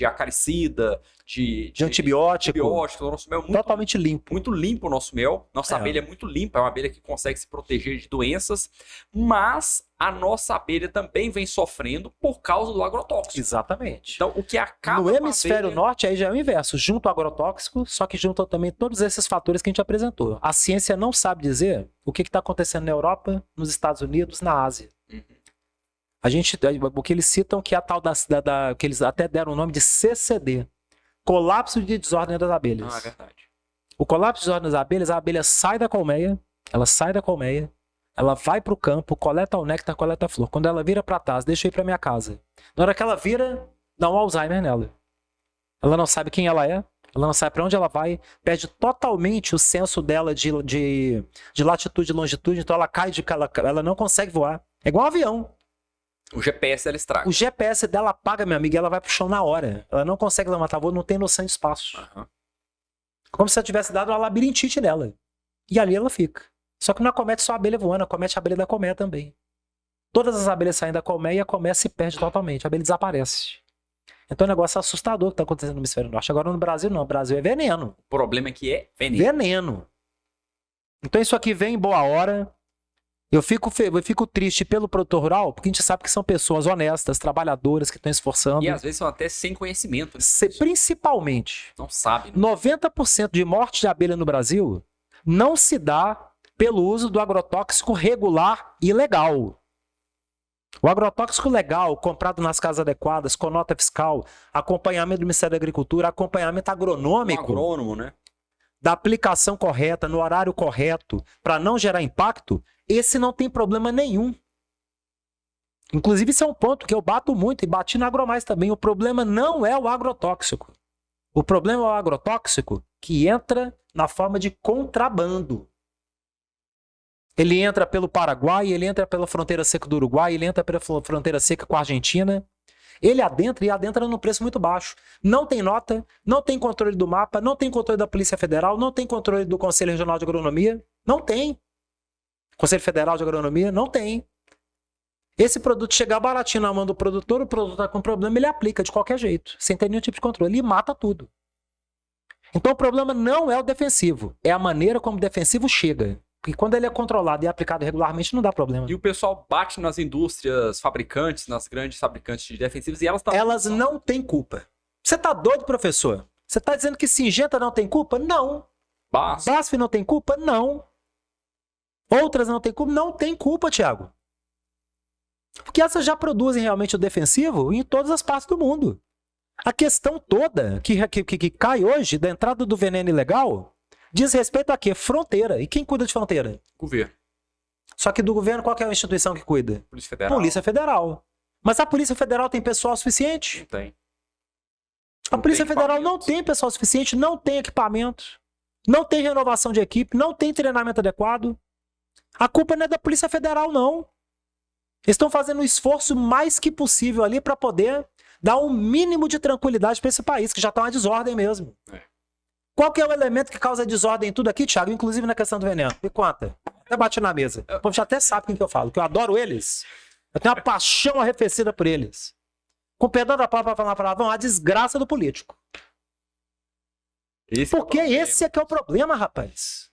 acaricida, de antibiótico. O nosso mel é totalmente limpo. Muito limpo o nosso mel. Nossa abelha é muito limpa, é uma abelha que consegue se proteger de doenças, mas a nossa abelha também vem sofrendo por causa do agrotóxico. Exatamente. Então, o que acaba no hemisfério norte, aí já é o inverso. Junto ao agrotóxico, só que junto também todos esses fatores que a gente apresentou. A ciência não sabe dizer o que está acontecendo na Europa, nos Estados Unidos, na Ásia. O que eles citam que é a tal que eles até deram o nome de CCD. Colapso de desordem das abelhas. Ah, é verdade. O colapso de desordem das abelhas, a abelha sai da colmeia, ela vai pro campo, coleta o néctar, coleta a flor. Quando ela vira para trás, deixa eu ir para minha casa. Na hora que ela vira, dá um Alzheimer nela. Ela não sabe quem ela é, ela não sabe para onde ela vai, perde totalmente o senso dela de latitude e longitude, então ela cai ela não consegue voar. É igual um avião. O GPS ela estraga. O GPS dela apaga, meu amigo, e ela vai pro chão na hora. Ela não consegue levantar voo, não tem noção de espaço. Como se ela tivesse dado uma labirintite nela. E ali ela fica. Só que não acomete só a abelha voando, acomete a abelha da colmeia também. Todas as abelhas saem da colmeia e a colmeia se perde totalmente, a abelha desaparece. Então é um negócio assustador que está acontecendo no hemisfério norte. Agora no Brasil não, o Brasil é veneno. O problema é que é veneno. Veneno. Então isso aqui vem em boa hora. Eu fico triste pelo produtor rural, porque a gente sabe que são pessoas honestas, trabalhadoras, que estão esforçando. E às vezes são até sem conhecimento. Né? Principalmente. Não sabe. Né? 90% de morte de abelha no Brasil não se dá pelo uso do agrotóxico regular e legal. O agrotóxico legal, comprado nas casas adequadas, com nota fiscal, acompanhamento do Ministério da Agricultura, acompanhamento agronômico. Agrônomo, né? Da aplicação correta, no horário correto, para não gerar impacto, esse não tem problema nenhum. Inclusive, isso é um ponto que eu bato muito e bati na Agromais também. O problema não é o agrotóxico. O problema é o agrotóxico que entra na forma de contrabando. Ele entra pelo Paraguai, ele entra pela fronteira seca do Uruguai, ele entra pela fronteira seca com a Argentina. Ele adentra num preço muito baixo. Não tem nota, não tem controle do mapa, não tem controle da Polícia Federal, não tem controle do Conselho Regional de Agronomia. Não tem. Conselho Federal de Agronomia, não tem. Esse produto chegar baratinho na mão do produtor, o produto está com problema, ele aplica de qualquer jeito, sem ter nenhum tipo de controle, e mata tudo. Então o problema não é o defensivo, é a maneira como o defensivo chega. Porque quando ele é controlado e aplicado regularmente, não dá problema. E o pessoal bate nas indústrias fabricantes, nas grandes fabricantes de defensivos, e elas não têm culpa. Você tá doido, professor? Você tá dizendo que Syngenta não tem culpa? Não. BASF não tem culpa? Não. Outras não tem culpa? Não tem culpa, Thiago. Porque essas já produzem realmente o defensivo em todas as partes do mundo. A questão toda que cai hoje da entrada do veneno ilegal diz respeito a quê? Fronteira. E quem cuida de fronteira? Governo. Só que do governo, qual que é a instituição que cuida? Polícia Federal. Polícia Federal. Mas a Polícia Federal tem pessoal suficiente? Não tem. A Polícia tem Federal não equipamento. tem pessoal suficiente, não tem equipamento, não tem renovação de equipe, não tem treinamento adequado. A culpa não é da Polícia Federal, não. Eles estão fazendo um esforço mais que possível ali para poder dar um mínimo de tranquilidade para esse país, que já está uma desordem mesmo. É. Qual que é o elemento que causa desordem em tudo aqui, Thiago? Inclusive na questão do veneno. Me conta. Até bati na mesa. O povo já até sabe quem que eu falo, que eu adoro eles. Eu tenho uma paixão arrefecida por eles. Com perdão da palavra para falar palavrão, a desgraça do político. Porque esse é que é o problema, rapaz.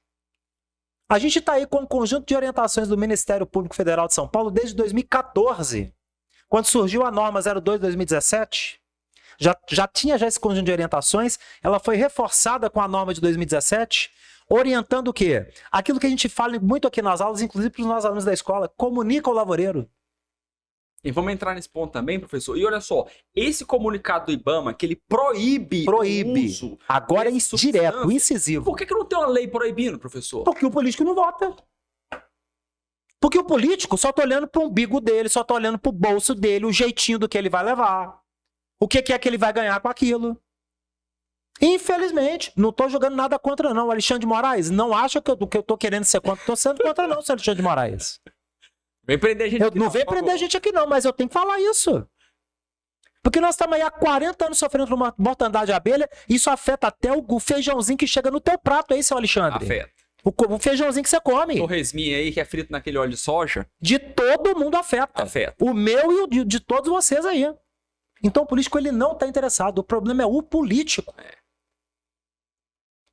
A gente está aí com um conjunto de orientações do Ministério Público Federal de São Paulo desde 2014, quando surgiu a norma 02/2017. Já tinha esse conjunto de orientações, ela foi reforçada com a norma de 2017, orientando o quê? Aquilo que a gente fala muito aqui nas aulas, inclusive para os nossos alunos da escola, comunica ao lavoureiro. E vamos entrar nesse ponto também, professor. E olha só, esse comunicado do IBAMA, que ele proíbe o uso Agora é dessa direto, substância. incisivo. Por que não tem uma lei proibindo, professor? Porque o político não vota. Porque o político só tá olhando pro umbigo dele, só tá olhando pro bolso dele, o jeitinho do que ele vai levar. O que é que ele vai ganhar com aquilo. Infelizmente, não tô jogando nada contra não. O Alexandre de Moraes não acha que eu tô querendo ser contra. Tô sendo contra não, seu Alexandre de Moraes. Vem prender a gente Eu aqui, não vem prender a gente aqui não, mas eu tenho que falar isso. Porque nós estamos aí há 40 anos sofrendo por uma mortandade de abelha, e isso afeta até o feijãozinho que chega no teu prato aí, seu Alexandre. Afeta. O feijãozinho que você come. Torresminha aí que é frito naquele óleo de soja. De todo mundo afeta. Afeta. O meu e o de todos vocês aí. Então o político ele não está interessado. O problema é o político.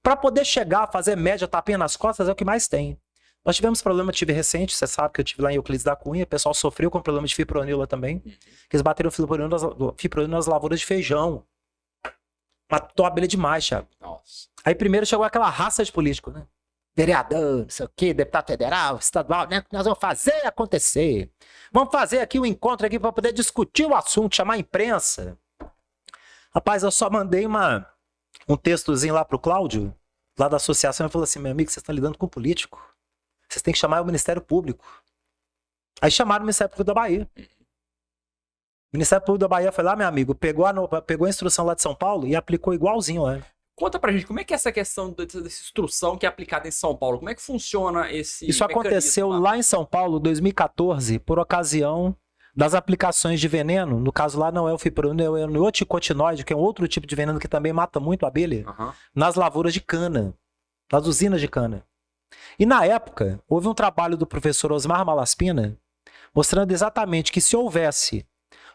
Para poder chegar a fazer média, tapinha nas costas, é o que mais tem. Nós tivemos problema, tive recente, você sabe que eu tive lá em Euclides da Cunha, o pessoal sofreu com problema de fipronil também, que eles bateram fipronil nas lavouras de feijão. Matou a abelha demais, Thiago. Nossa. Aí primeiro chegou aquela raça de político, né? Vereador, não sei o quê, deputado federal, estadual, né? Nós vamos fazer acontecer. Vamos fazer aqui um encontro aqui para poder discutir o assunto, chamar a imprensa. Rapaz, eu só mandei um textozinho lá pro Cláudio, lá da associação, e falou assim, meu amigo, vocês estão lidando com político. Vocês têm que chamar o Ministério Público. Aí chamaram o Ministério Público da Bahia. O Ministério Público da Bahia foi lá, meu amigo, pegou a instrução lá de São Paulo e aplicou igualzinho lá. Conta pra gente, como é que é essa questão dessa instrução que é aplicada em São Paulo? Como é que funciona esse Isso aconteceu lá em São Paulo, 2014, por ocasião das aplicações de veneno. No caso lá não é o fipronil, é o neonicotinoide, que é um outro tipo de veneno que também mata muito a abelha, nas lavouras de cana, nas usinas de cana. E na época, houve um trabalho do professor Osmar Malaspina mostrando exatamente que se houvesse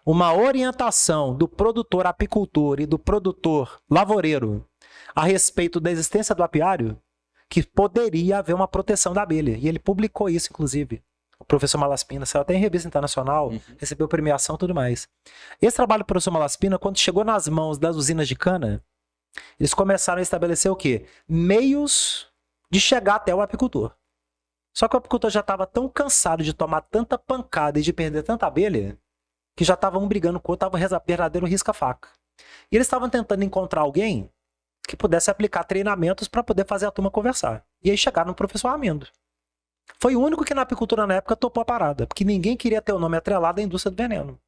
uma orientação do produtor apicultor e do produtor lavoureiro a respeito da existência do apiário, que poderia haver uma proteção da abelha. E ele publicou isso, inclusive. O professor Malaspina saiu até em revista internacional, recebeu premiação e tudo mais. Esse trabalho do professor Malaspina, quando chegou nas mãos das usinas de cana, eles começaram a estabelecer o quê? Meios de chegar até o apicultor. Só que o apicultor já estava tão cansado de tomar tanta pancada e de perder tanta abelha, que já estavam brigando com o outro, estava verdadeiro risca-faca. E eles estavam tentando encontrar alguém que pudesse aplicar treinamentos para poder fazer a turma conversar. E aí chegaram no professor Armindo. Foi o único que na apicultura na época topou a parada, porque ninguém queria ter o nome atrelado à indústria do veneno.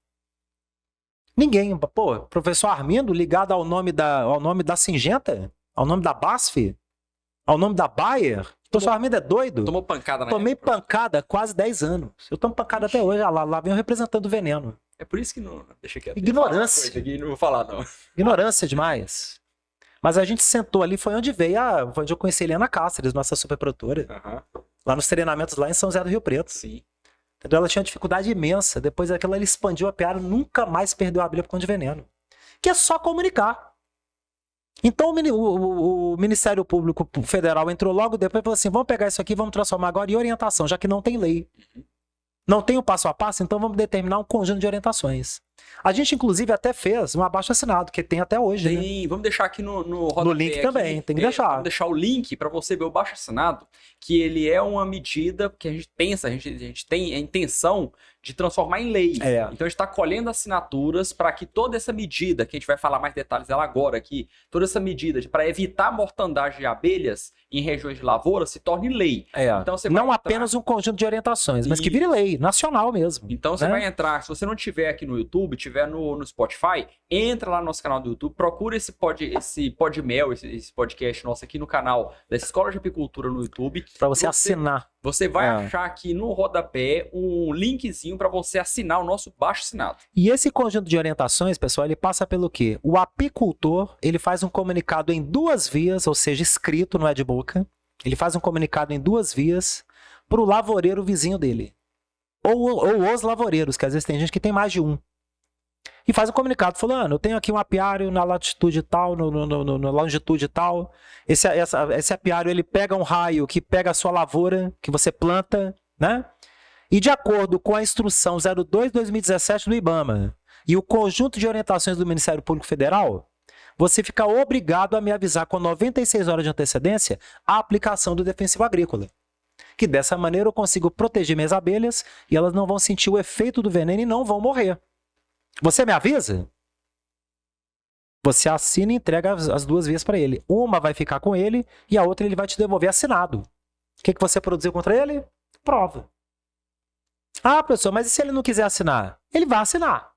Ninguém. Pô, professor Armindo ligado ao nome da Singenta, ao nome da BASF, ao nome da Bayer. O professor Armindo é doido. Tomou pancada na Tomei época. pancada há quase 10 anos. Eu tomo pancada até hoje. Lá vem o representante do veneno. É por isso que não... Deixa quieto. Ignorância. Aqui, não vou falar, não. Ignorância demais. Mas a gente sentou ali, foi onde foi onde eu conheci a Helena Cáceres, nossa superprodutora. Lá nos treinamentos lá em São José do Rio Preto. Sim. Entendeu? Ela tinha uma dificuldade imensa. Depois daquilo ela expandiu a piada, nunca mais perdeu a abelha por conta de veneno. Que é só comunicar. Então o Ministério Público Federal entrou logo depois e falou assim, vamos pegar isso aqui, vamos transformar agora em orientação, já que não tem lei. Não tem o passo a passo, então vamos determinar um conjunto de orientações. A gente, inclusive, até fez um abaixo-assinado, que tem até hoje, né? Tem, vamos deixar aqui no No link também, tem que deixar. Vamos deixar o link para você ver o abaixo-assinado, que ele é uma medida que a gente pensa, a gente tem a intenção de transformar em lei. É. Então a gente está colhendo assinaturas para que toda essa medida, que a gente vai falar mais detalhes dela agora aqui, toda essa medida para evitar a mortandade de abelhas em regiões de lavoura se torne lei. É. Então você Não vai apenas um conjunto de orientações, mas que Isso. vire lei, nacional mesmo. Então você né? vai entrar, se você não tiver aqui no YouTube, tiver no Spotify, entra lá no nosso canal do YouTube, procura esse Podmel, esse podcast nosso aqui no canal da Escola de Apicultura no YouTube. Pra você assinar. Você vai É. achar aqui no rodapé um linkzinho para você assinar o nosso abaixo-assinado. E esse conjunto de orientações, pessoal, ele passa pelo quê? O apicultor, ele faz um comunicado em 2 vias, ou seja, escrito, não é de boca. Ele faz um comunicado em 2 vias para o lavoureiro vizinho dele. Ou os lavoureiros, que às vezes tem gente que tem mais de um. E faz um comunicado, fulano, eu tenho aqui um apiário na latitude tal, na longitude tal. Esse apiário, ele pega um raio que pega a sua lavoura, que você planta, né? E de acordo com a instrução 02/2017 do IBAMA e o conjunto de orientações do Ministério Público Federal, você fica obrigado a me avisar com 96 horas de antecedência a aplicação do defensivo agrícola. Que dessa maneira eu consigo proteger minhas abelhas e elas não vão sentir o efeito do veneno e não vão morrer. Você me avisa? Você assina e entrega as 2 vias para ele. Uma vai ficar com ele e a outra ele vai te devolver assinado. O que você produziu contra ele? Prova. Ah, professor, mas e se ele não quiser assinar? Ele vai assinar.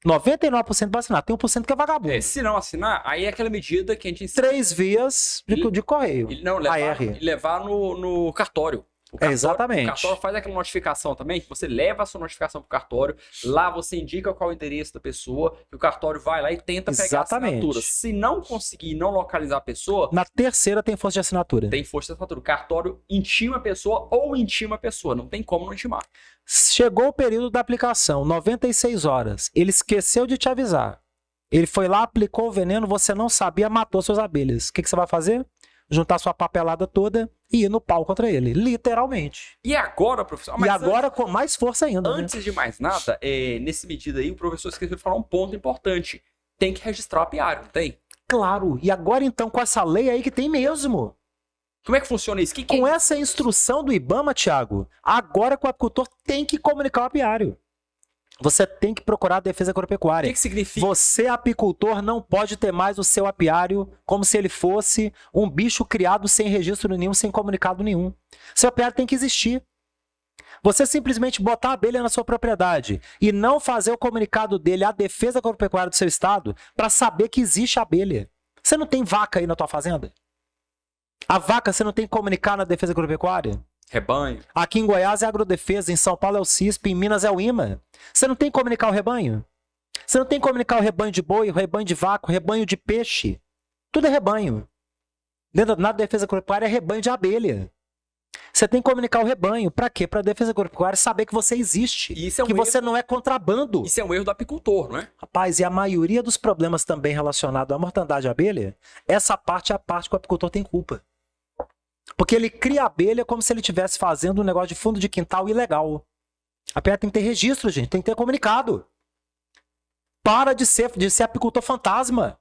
99% vai assinar. Tem 1% que é vagabundo. Se não assinar, aí é aquela medida que a gente ensina. 3 vias de correio. Não, levar no cartório. Exatamente. O cartório faz aquela notificação também, que você leva a sua notificação para o cartório, lá você indica qual é o endereço da pessoa, e o cartório vai lá e tenta pegar a assinatura. Se não conseguir não localizar a pessoa... Na terceira tem força de assinatura. Tem força de assinatura. O cartório intima a pessoa ou intima a pessoa, não tem como não intimar. Chegou o período da aplicação, 96 horas. Ele esqueceu de te avisar. Ele foi lá, aplicou o veneno, você não sabia, matou suas abelhas. O que você vai fazer? Juntar sua papelada toda e ir no pau contra ele, literalmente. E agora, professor? E agora com mais força ainda. Antes de mais nada, nesse medida aí, o professor esqueceu de falar um ponto importante. Tem que registrar o apiário, não tem? Claro. E agora então com essa lei aí que tem mesmo. Como é que funciona isso? Com essa instrução do IBAMA, Thiago, agora que o apicultor tem que comunicar o apiário. Você tem que procurar a defesa agropecuária. O que significa? Você, apicultor, não pode ter mais o seu apiário como se ele fosse um bicho criado sem registro nenhum, sem comunicado nenhum. Seu apiário tem que existir. Você simplesmente botar a abelha na sua propriedade e não fazer o comunicado dele à defesa agropecuária do seu estado para saber que existe abelha. Você não tem vaca aí na tua fazenda? A vaca você não tem que comunicar na defesa agropecuária? Rebanho. Aqui em Goiás é a Agrodefesa, em São Paulo é o CISP, em Minas é o IMA. Você não tem que comunicar o rebanho? Você não tem que comunicar o rebanho de boi, o rebanho de vaca, o rebanho de peixe? Tudo é rebanho. Na defesa agropecuária é rebanho de abelha. Você tem que comunicar o rebanho. Para quê? Para a defesa agropecuária saber que você existe. Que você não é contrabando. Isso é um erro do apicultor, não é? Rapaz, e a maioria dos problemas também relacionados à mortandade de abelha, essa parte é a parte que o apicultor tem culpa. Porque ele cria a abelha como se ele estivesse fazendo um negócio de fundo de quintal ilegal. A abelha tem que ter registro, gente. Tem que ter comunicado. Para de ser apicultor fantasma.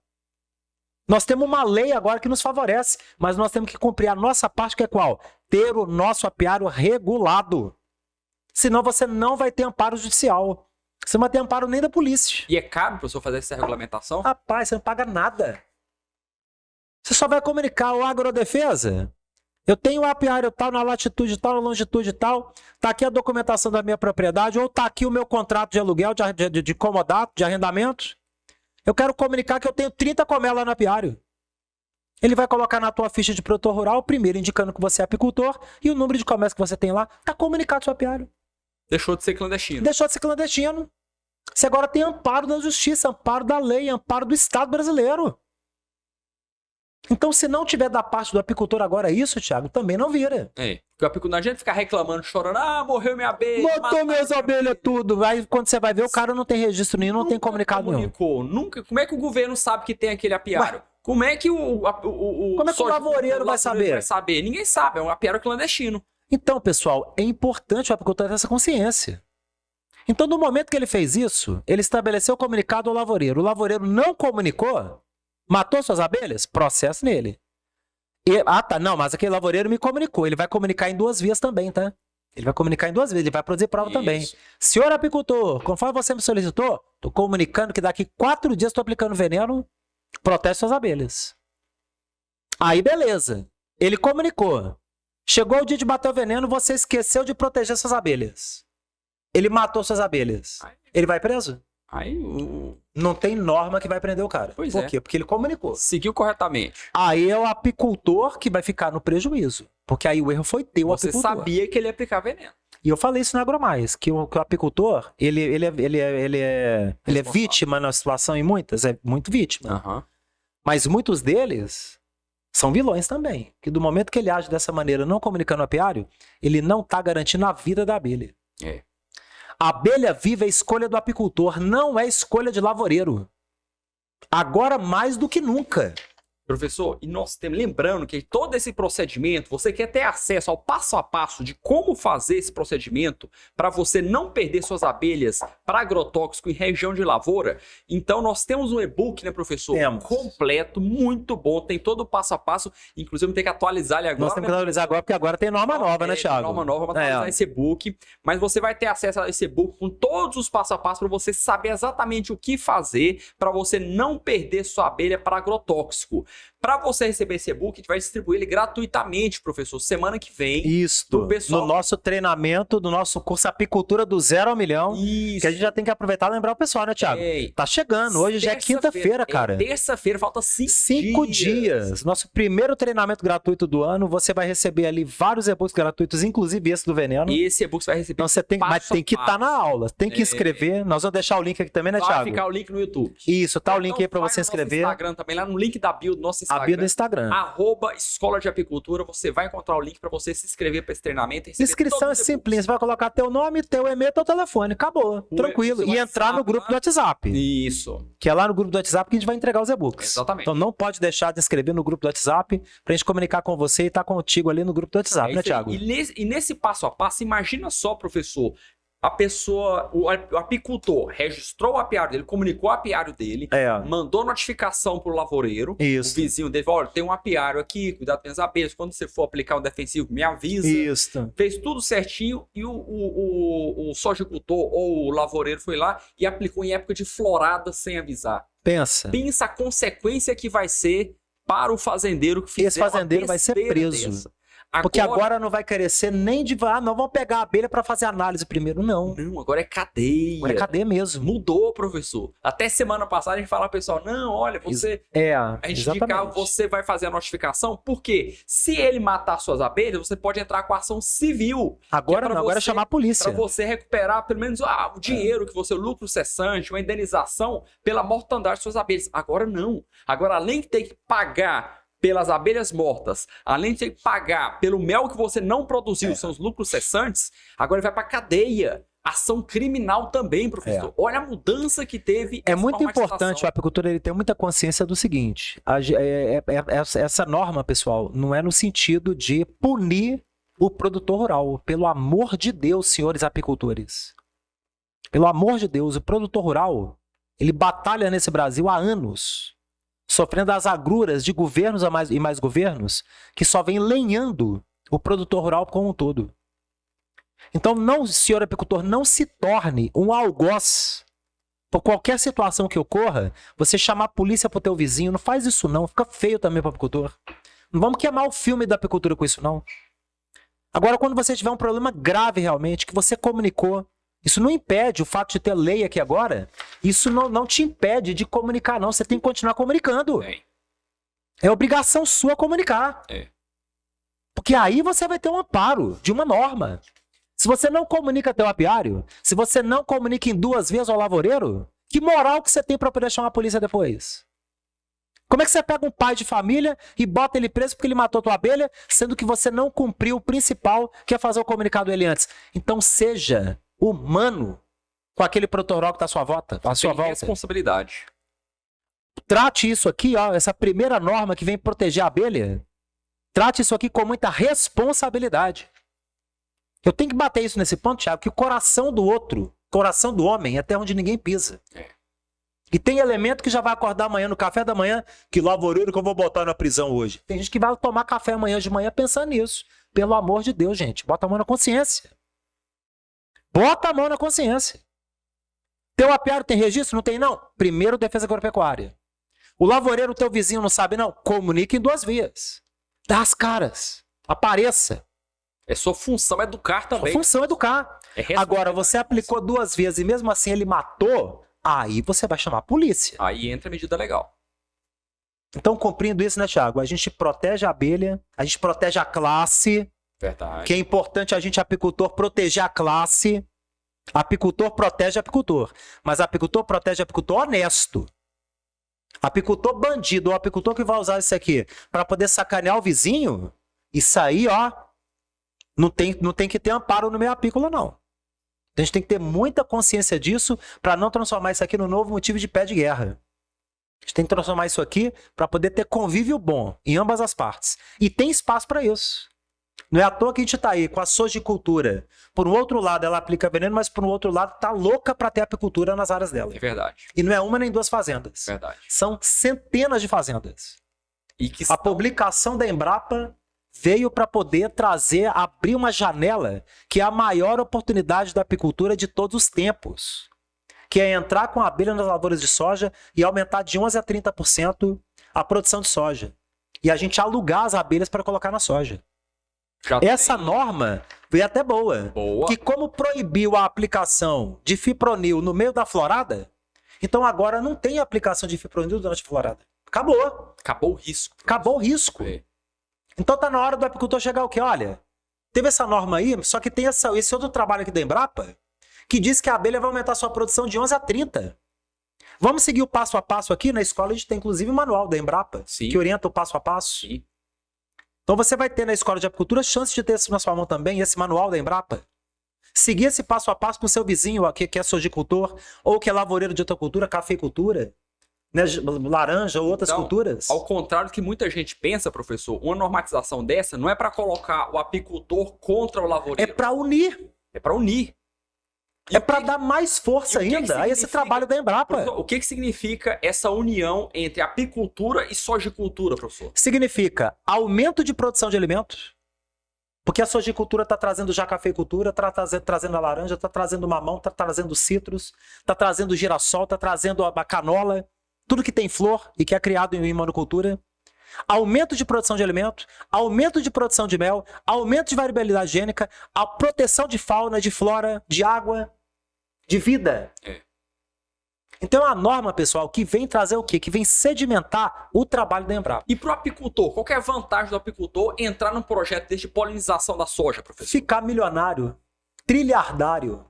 Nós temos uma lei agora que nos favorece, mas nós temos que cumprir a nossa parte, que é qual? Ter o nosso apiário regulado. Senão você não vai ter amparo judicial. Você não vai ter amparo nem da polícia. E é caro, professor, fazer essa regulamentação? Rapaz, você não paga nada. Você só vai comunicar o Agrodefesa. Eu tenho um apiário tal, na latitude tal, na longitude tal, tá aqui a documentação da minha propriedade, ou tá aqui o meu contrato de aluguel, de comodato, de arrendamento. Eu quero comunicar que eu tenho 30 colmeia lá no apiário. Ele vai colocar na tua ficha de produtor rural, primeiro indicando que você é apicultor, e o número de colmeias que você tem lá, tá comunicado no seu apiário. Deixou de ser clandestino. Deixou de ser clandestino. Você agora tem amparo da justiça, amparo da lei, amparo do Estado brasileiro. Então, se não tiver da parte do apicultor agora isso, Thiago, também não vira. Porque o apicultor não adianta ficar reclamando, chorando, morreu minha abelha. Matou minhas abelhas, tudo. Aí quando você vai ver, o cara não tem registro nenhum, não tem comunicado nenhum. Nunca. Como é que o governo sabe que tem aquele apiário? Como é que o lavoureiro vai saber? Ninguém sabe, é um apiário clandestino. Então, pessoal, é importante o apicultor ter essa consciência. Então, no momento que ele fez isso, ele estabeleceu o comunicado ao lavoureiro. O lavoureiro não comunicou, matou suas abelhas, processo nele. Tá, não, mas aquele lavoureiro me comunicou. Ele vai comunicar em 2 vias também, tá? Ele vai comunicar em 2 vezes, ele vai produzir prova também. Senhor apicultor, conforme você me solicitou, tô comunicando que daqui 4 dias estou aplicando veneno, protege suas abelhas. Aí, beleza. Ele comunicou. Chegou o dia de bater o veneno, você esqueceu de proteger suas abelhas. Ele matou suas abelhas. Ele vai preso? Não tem norma que vai prender o cara. Por quê? Porque ele comunicou. Seguiu corretamente. Aí é o apicultor que vai ficar no prejuízo. Porque aí o erro foi teu, Você apicultor. sabia que ele ia aplicar veneno. E eu falei isso na Agromais, que o apicultor, ele é vítima na situação em muitas, é muito vítima. Uhum. Mas muitos deles são vilões também. Que do momento que ele age dessa maneira, não comunicando o apiário, ele não está garantindo a vida da abelha. A abelha viva é escolha do apicultor, não é escolha de lavoureiro. Agora mais do que nunca. Professor, e nós temos, lembrando que todo esse procedimento, você quer ter acesso ao passo a passo de como fazer esse procedimento para você não perder suas abelhas para agrotóxico em região de lavoura, então nós temos um e-book, né, professor? Temos. Completo, muito bom, tem todo o passo a passo, inclusive vamos ter que atualizar ele agora. Nós temos que atualizar agora, porque agora tem norma nova, né, Thiago? Norma nova, vamos atualizar esse e-book, mas você vai ter acesso a esse e-book com todos os passo a passo para você saber exatamente o que fazer para você não perder sua abelha para agrotóxico. Para você receber esse e-book, a gente vai distribuir ele gratuitamente, professor, semana que vem. Isso, pessoal... no nosso treinamento, do nosso curso Apicultura do 0 ao Milhão. Isso. Que a gente já tem que aproveitar e lembrar o pessoal, né, Thiago? Tá chegando, hoje já é quinta-feira, cara. Terça-feira, falta 5 dias. Nosso primeiro treinamento gratuito do ano, você vai receber ali vários e-books gratuitos, inclusive esse do veneno. E esse e-book você vai receber. Então você tem, mas tem que estar na aula, tem que inscrever. Nós vamos deixar o link aqui também, né, Thiago? Vai ficar o link no YouTube. Isso, tá o link aí pra você inscrever. No Instagram também, lá no link da bio do nosso Instagram. A bio do Instagram. @Escola de Apicultura, você vai encontrar o link para você se inscrever para esse treinamento. Inscrição é simples, você vai colocar teu nome, teu e-mail, teu telefone, acabou, tranquilo. E entrar no grupo do WhatsApp. Isso. Que é lá no grupo do WhatsApp que a gente vai entregar os e-books. Exatamente. Então não pode deixar de inscrever no grupo do WhatsApp pra gente comunicar com você e estar contigo ali no grupo do WhatsApp, né, Thiago? E nesse passo a passo, imagina só, professor, a pessoa, o apicultor registrou o apiário dele, comunicou o apiário dele, mandou notificação pro lavoureiro, o vizinho dele, olha, tem um apiário aqui, cuidado com as abelhas, quando você for aplicar um defensivo, me avisa. Isso. Fez tudo certinho e o sojicultor ou o lavoureiro foi lá e aplicou em época de florada sem avisar. Pensa a consequência que vai ser para o fazendeiro que fizer. Esse fazendeiro vai ser preso. Porque agora não vai querer ser nem de... não vamos pegar a abelha para fazer análise primeiro, não. Não, agora é cadeia. Agora é cadeia mesmo. Mudou, professor. Até semana passada a gente falava, pessoal, não, olha, você... a gente indicava, você vai fazer a notificação, porque se ele matar suas abelhas, você pode entrar com ação civil. Agora não, agora é chamar a polícia. Para você recuperar pelo menos o dinheiro que você, o lucro cessante, uma indenização pela mortandade de suas abelhas. Agora não. Agora, além de ter que pagar pelas abelhas mortas, além de ter que pagar pelo mel que você não produziu, são os lucros cessantes, agora ele vai para cadeia. Ação criminal também, professor. Olha a mudança que teve. É muito importante, o apicultor ele ter muita consciência do seguinte, essa norma, pessoal, não é no sentido de punir o produtor rural. Pelo amor de Deus, senhores apicultores. Pelo amor de Deus, o produtor rural, ele batalha nesse Brasil há anos, sofrendo as agruras de governos e mais governos que só vem lenhando o produtor rural como um todo. Então, não, senhor apicultor, não se torne um algoz. Por qualquer situação que ocorra, você chamar a polícia pro teu vizinho, não faz isso não, fica feio também pro apicultor. Não vamos queimar o filme da apicultura com isso não. Agora, quando você tiver um problema grave realmente, que você comunicou, isso não impede o fato de ter lei aqui agora, isso não te impede de comunicar não, você tem que continuar comunicando. É obrigação sua comunicar. Porque aí você vai ter um amparo de uma norma. Se você não comunica teu apiário, se você não comunica em 2 vezes ao lavoureiro, que moral que você tem para poder chamar a polícia depois? Como é que você pega um pai de família e bota ele preso porque ele matou tua abelha, sendo que você não cumpriu o principal, que é fazer o comunicado dele antes? Então seja humano com aquele produtor rural que está à sua volta. Responsabilidade. Trate isso aqui, ó, essa primeira norma que vem proteger a abelha, trate isso aqui com muita responsabilidade. Eu tenho que bater isso nesse ponto, Thiago, que o coração do outro Coração do homem é até onde ninguém pisa. E tem elemento que já vai acordar amanhã no café da manhã, que lavoureiro que eu vou botar na prisão hoje. Tem gente que vai tomar café amanhã de manhã pensando nisso. Pelo amor de Deus, gente, bota a mão na consciência. Bota a mão na consciência. Teu apiário tem registro? Não tem, não? Primeiro, Defesa Agropecuária. O lavoureiro, teu vizinho, não sabe, não? Comunique em 2 vias. Dá as caras. Apareça. É sua função educar também. Sua função é educar. Agora, você aplicou 2 vias e mesmo assim ele matou, aí você vai chamar a polícia. Aí entra a medida legal. Então, cumprindo isso, né, Thiago? A gente protege a abelha, a gente protege a classe. Verdade. Que é importante a gente, apicultor, proteger a classe. Apicultor protege apicultor. Mas apicultor protege apicultor honesto. Apicultor bandido, ou apicultor que vai usar isso aqui para poder sacanear o vizinho, isso aí, ó, não tem que ter amparo no meio apícola, não. A gente tem que ter muita consciência disso para não transformar isso aqui no novo motivo de pé de guerra. A gente tem que transformar isso aqui para poder ter convívio bom em ambas as partes. E tem espaço para isso. Não é à toa que a gente está aí com a sojicultura. Por um outro lado, ela aplica veneno, mas por um outro lado, está louca para ter apicultura nas áreas dela. É verdade. E não é uma nem 2 fazendas. Verdade. São centenas de fazendas. E que A publicação da Embrapa veio para poder abrir uma janela que é a maior oportunidade da apicultura de todos os tempos. Que é entrar com a abelha nas lavouras de soja e aumentar de 11% a 30% a produção de soja. E a gente alugar as abelhas para colocar na soja. Essa norma veio até boa. Que como proibiu a aplicação de fipronil no meio da florada, então agora não tem aplicação de fipronil durante a florada. Acabou. Acabou o risco. Acabou o risco. Então tá na hora do apicultor chegar o quê? Olha, teve essa norma aí, só que tem esse outro trabalho aqui da Embrapa, que diz que a abelha vai aumentar sua produção de 11 a 30. Vamos seguir o passo a passo aqui. Na escola a gente tem inclusive o manual da Embrapa, que orienta o passo a passo. Sim. Então você vai ter na escola de apicultura chance de ter isso na sua mão também, esse manual da Embrapa. Seguir esse passo a passo com o seu vizinho aqui, que é sojicultor, ou que é lavoureiro de outra cultura, cafeicultura, né, laranja ou outras culturas. Ao contrário do que muita gente pensa, professor, uma normatização dessa não é para colocar o apicultor contra o lavoureiro. É para unir. É para unir. É para dar mais força ainda a esse trabalho da Embrapa. Professor, o que significa essa união entre apicultura e sojicultura, professor? Significa aumento de produção de alimentos, porque a sojicultura está trazendo já cafeicultura, está trazendo a laranja, está trazendo mamão, está trazendo citros, está trazendo girassol, está trazendo a canola, tudo que tem flor e que é criado em monocultura. Aumento de produção de alimentos, aumento de produção de mel, aumento de variabilidade gênica, a proteção de fauna, de flora, de água, de vida. Então é uma norma, pessoal, que vem trazer o quê? Que vem sedimentar o trabalho da Embrapa. E para o apicultor, qual que é a vantagem do apicultor entrar num projeto desse de polinização da soja, professor? Ficar milionário, trilhardário.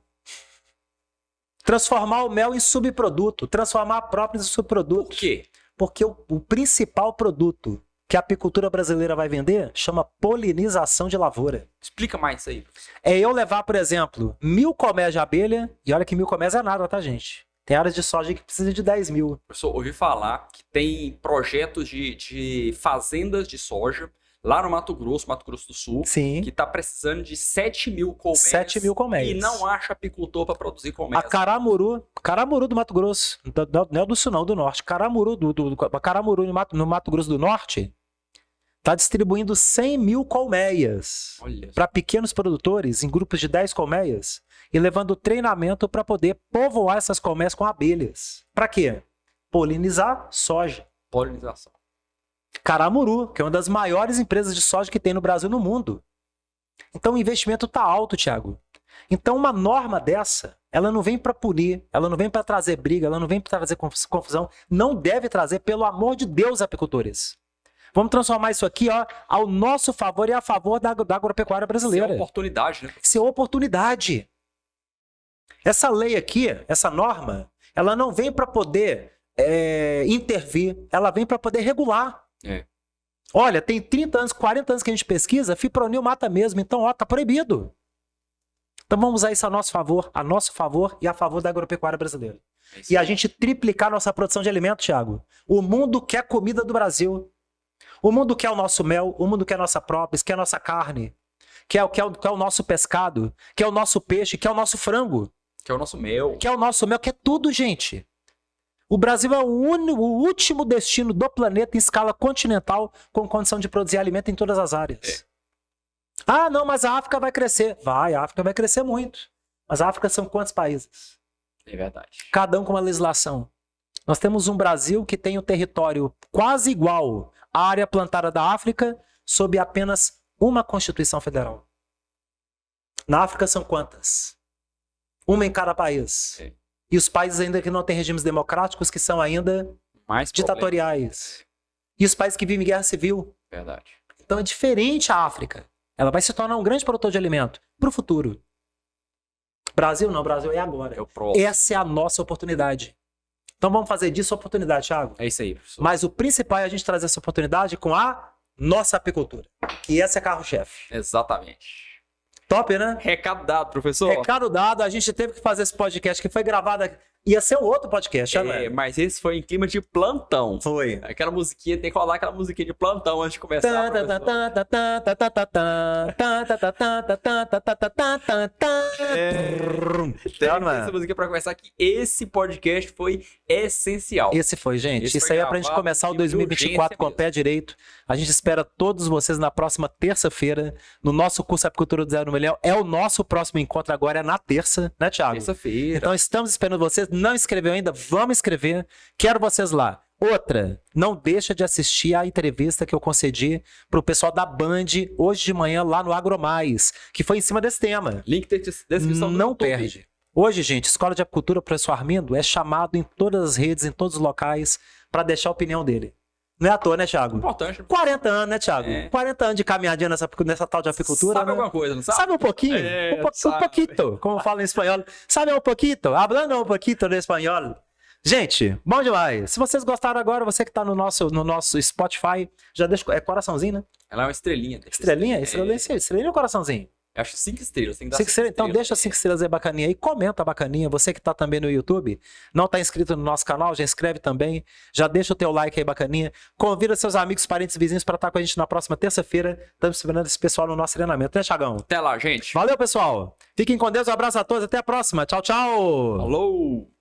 Transformar o mel em subproduto, transformar a própria em subproduto. Por quê? Porque o principal produto que a apicultura brasileira vai vender chama polinização de lavoura. Explica mais isso aí, professor. É eu levar, por exemplo, 1000 colmeias de abelha, e olha que 1000 colmeias é nada, tá, gente? Tem áreas de soja que precisa de 10.000. Professor, ouvi falar que tem projetos de fazendas de soja lá no Mato Grosso do Sul, Sim. Que está precisando de 7.000 colmeias. 7.000 colmeias. E não acha apicultor para produzir colmeias. A Caramuru do Mato Grosso, não é do Sul não, do Norte. Caramuru no Mato Grosso do Norte está distribuindo 100.000 colmeias para pequenos produtores em grupos de 10 colmeias e levando treinamento para poder povoar essas colmeias com abelhas. Para quê? Polinizar soja. Polinização. Caramuru, que é uma das maiores empresas de soja que tem no Brasil e no mundo. Então o investimento está alto, Thiago. Então uma norma dessa, ela não vem para punir, ela não vem para trazer briga, ela não vem para trazer confusão, não deve trazer, pelo amor de Deus, apicultores. Vamos transformar isso aqui, ó, ao nosso favor e a favor da agropecuária brasileira. Isso é oportunidade, né? Isso é oportunidade. Essa lei aqui, essa norma, ela não vem para poder intervir, ela vem para poder regular. Olha, tem 30 anos, 40 anos que a gente pesquisa, fipronil mata mesmo, então, ó, tá proibido. Então vamos usar isso a nosso favor e a favor da agropecuária brasileira. E a gente triplicar nossa produção de alimento, Thiago. O mundo quer comida do Brasil. O mundo quer o nosso mel, o mundo quer a nossa própolis, quer a nossa carne, quer o nosso pescado, quer o nosso peixe, quer o nosso frango. Que é o nosso mel. que é o nosso mel, que é tudo, gente. O Brasil é o último destino do planeta em escala continental com condição de produzir alimento em todas as áreas. Ah, não, mas a África vai crescer. Vai, a África vai crescer muito. Mas a África são quantos países? É verdade. Cada um com uma legislação. Nós temos um Brasil que tem um território quase igual à área plantada da África sob apenas uma Constituição Federal. Na África são quantas? Uma em cada país. É. E os países ainda que não têm regimes democráticos, que são ainda Mais ditatoriais. E os países que vivem em guerra civil. Verdade. Então é diferente a África. Ela vai se tornar um grande produtor de alimento para o futuro. Brasil não, Brasil é agora. É o próximo. Essa é a nossa oportunidade. Então vamos fazer disso oportunidade, Thiago. É isso aí, professor. Mas o principal é a gente trazer essa oportunidade com a nossa apicultura. E essa é carro-chefe. Exatamente. Top, né? Recado dado, professor. Recado dado, a gente teve que fazer esse podcast que foi gravado. Ia ser um outro podcast, né? Mas esse foi em clima de plantão. Foi. Aquela musiquinha, tem que rolar aquela musiquinha de plantão antes de começar. Tem essa musiquinha pra começar que esse podcast foi essencial. Esse foi, gente. Esse Isso foi aí é pra gente gravado começar o de 2024 com o urgência pé direito. A gente espera todos vocês na próxima terça-feira, no nosso curso Apicultura do Zero no Milhão. É o nosso próximo encontro agora, é na terça, né, Thiago? Terça-feira. Então estamos esperando vocês. Não inscreveu ainda? Vamos inscrever. Quero vocês lá. Outra, não deixa de assistir a entrevista que eu concedi pro pessoal da Band hoje de manhã lá no AgroMais, que foi em cima desse tema. Link de descrição do Não YouTube. perde. Hoje, gente, Escola de Apicultura, o professor Armindo é chamado em todas as redes, em todos os locais, para deixar a opinião dele. Não é à toa, né, Thiago? Importante. 40 anos, né, Thiago? É. 40 anos de caminhadinha nessa tal de apicultura. Sabe né? alguma coisa, não sabe? Sabe um pouquinho? É, um sabe. pouquito, como fala em espanhol. Sabe um pouquito? Hablando um pouquito de espanhol. Gente, bom demais. Se vocês gostaram agora, você que tá no nosso Spotify, já deixa... É coraçãozinho, né? Ela é uma estrelinha. Estrelinha? Estrelinha ou coraçãozinho? Eu acho 5 estrelas. Tem que dar 5 estrelas. Então deixa 5 estrelas aí bacaninha aí, comenta bacaninha. Você que tá também no YouTube, não tá inscrito no nosso canal, já inscreve também. Já deixa o teu like aí bacaninha. Convida seus amigos, parentes e vizinhos para estar com a gente na próxima terça-feira. Estamos esperando esse pessoal no nosso treinamento, né, Thiagão? Até lá, gente. Valeu, pessoal. Fiquem com Deus, um abraço a todos, até a próxima. Tchau, tchau. Falou!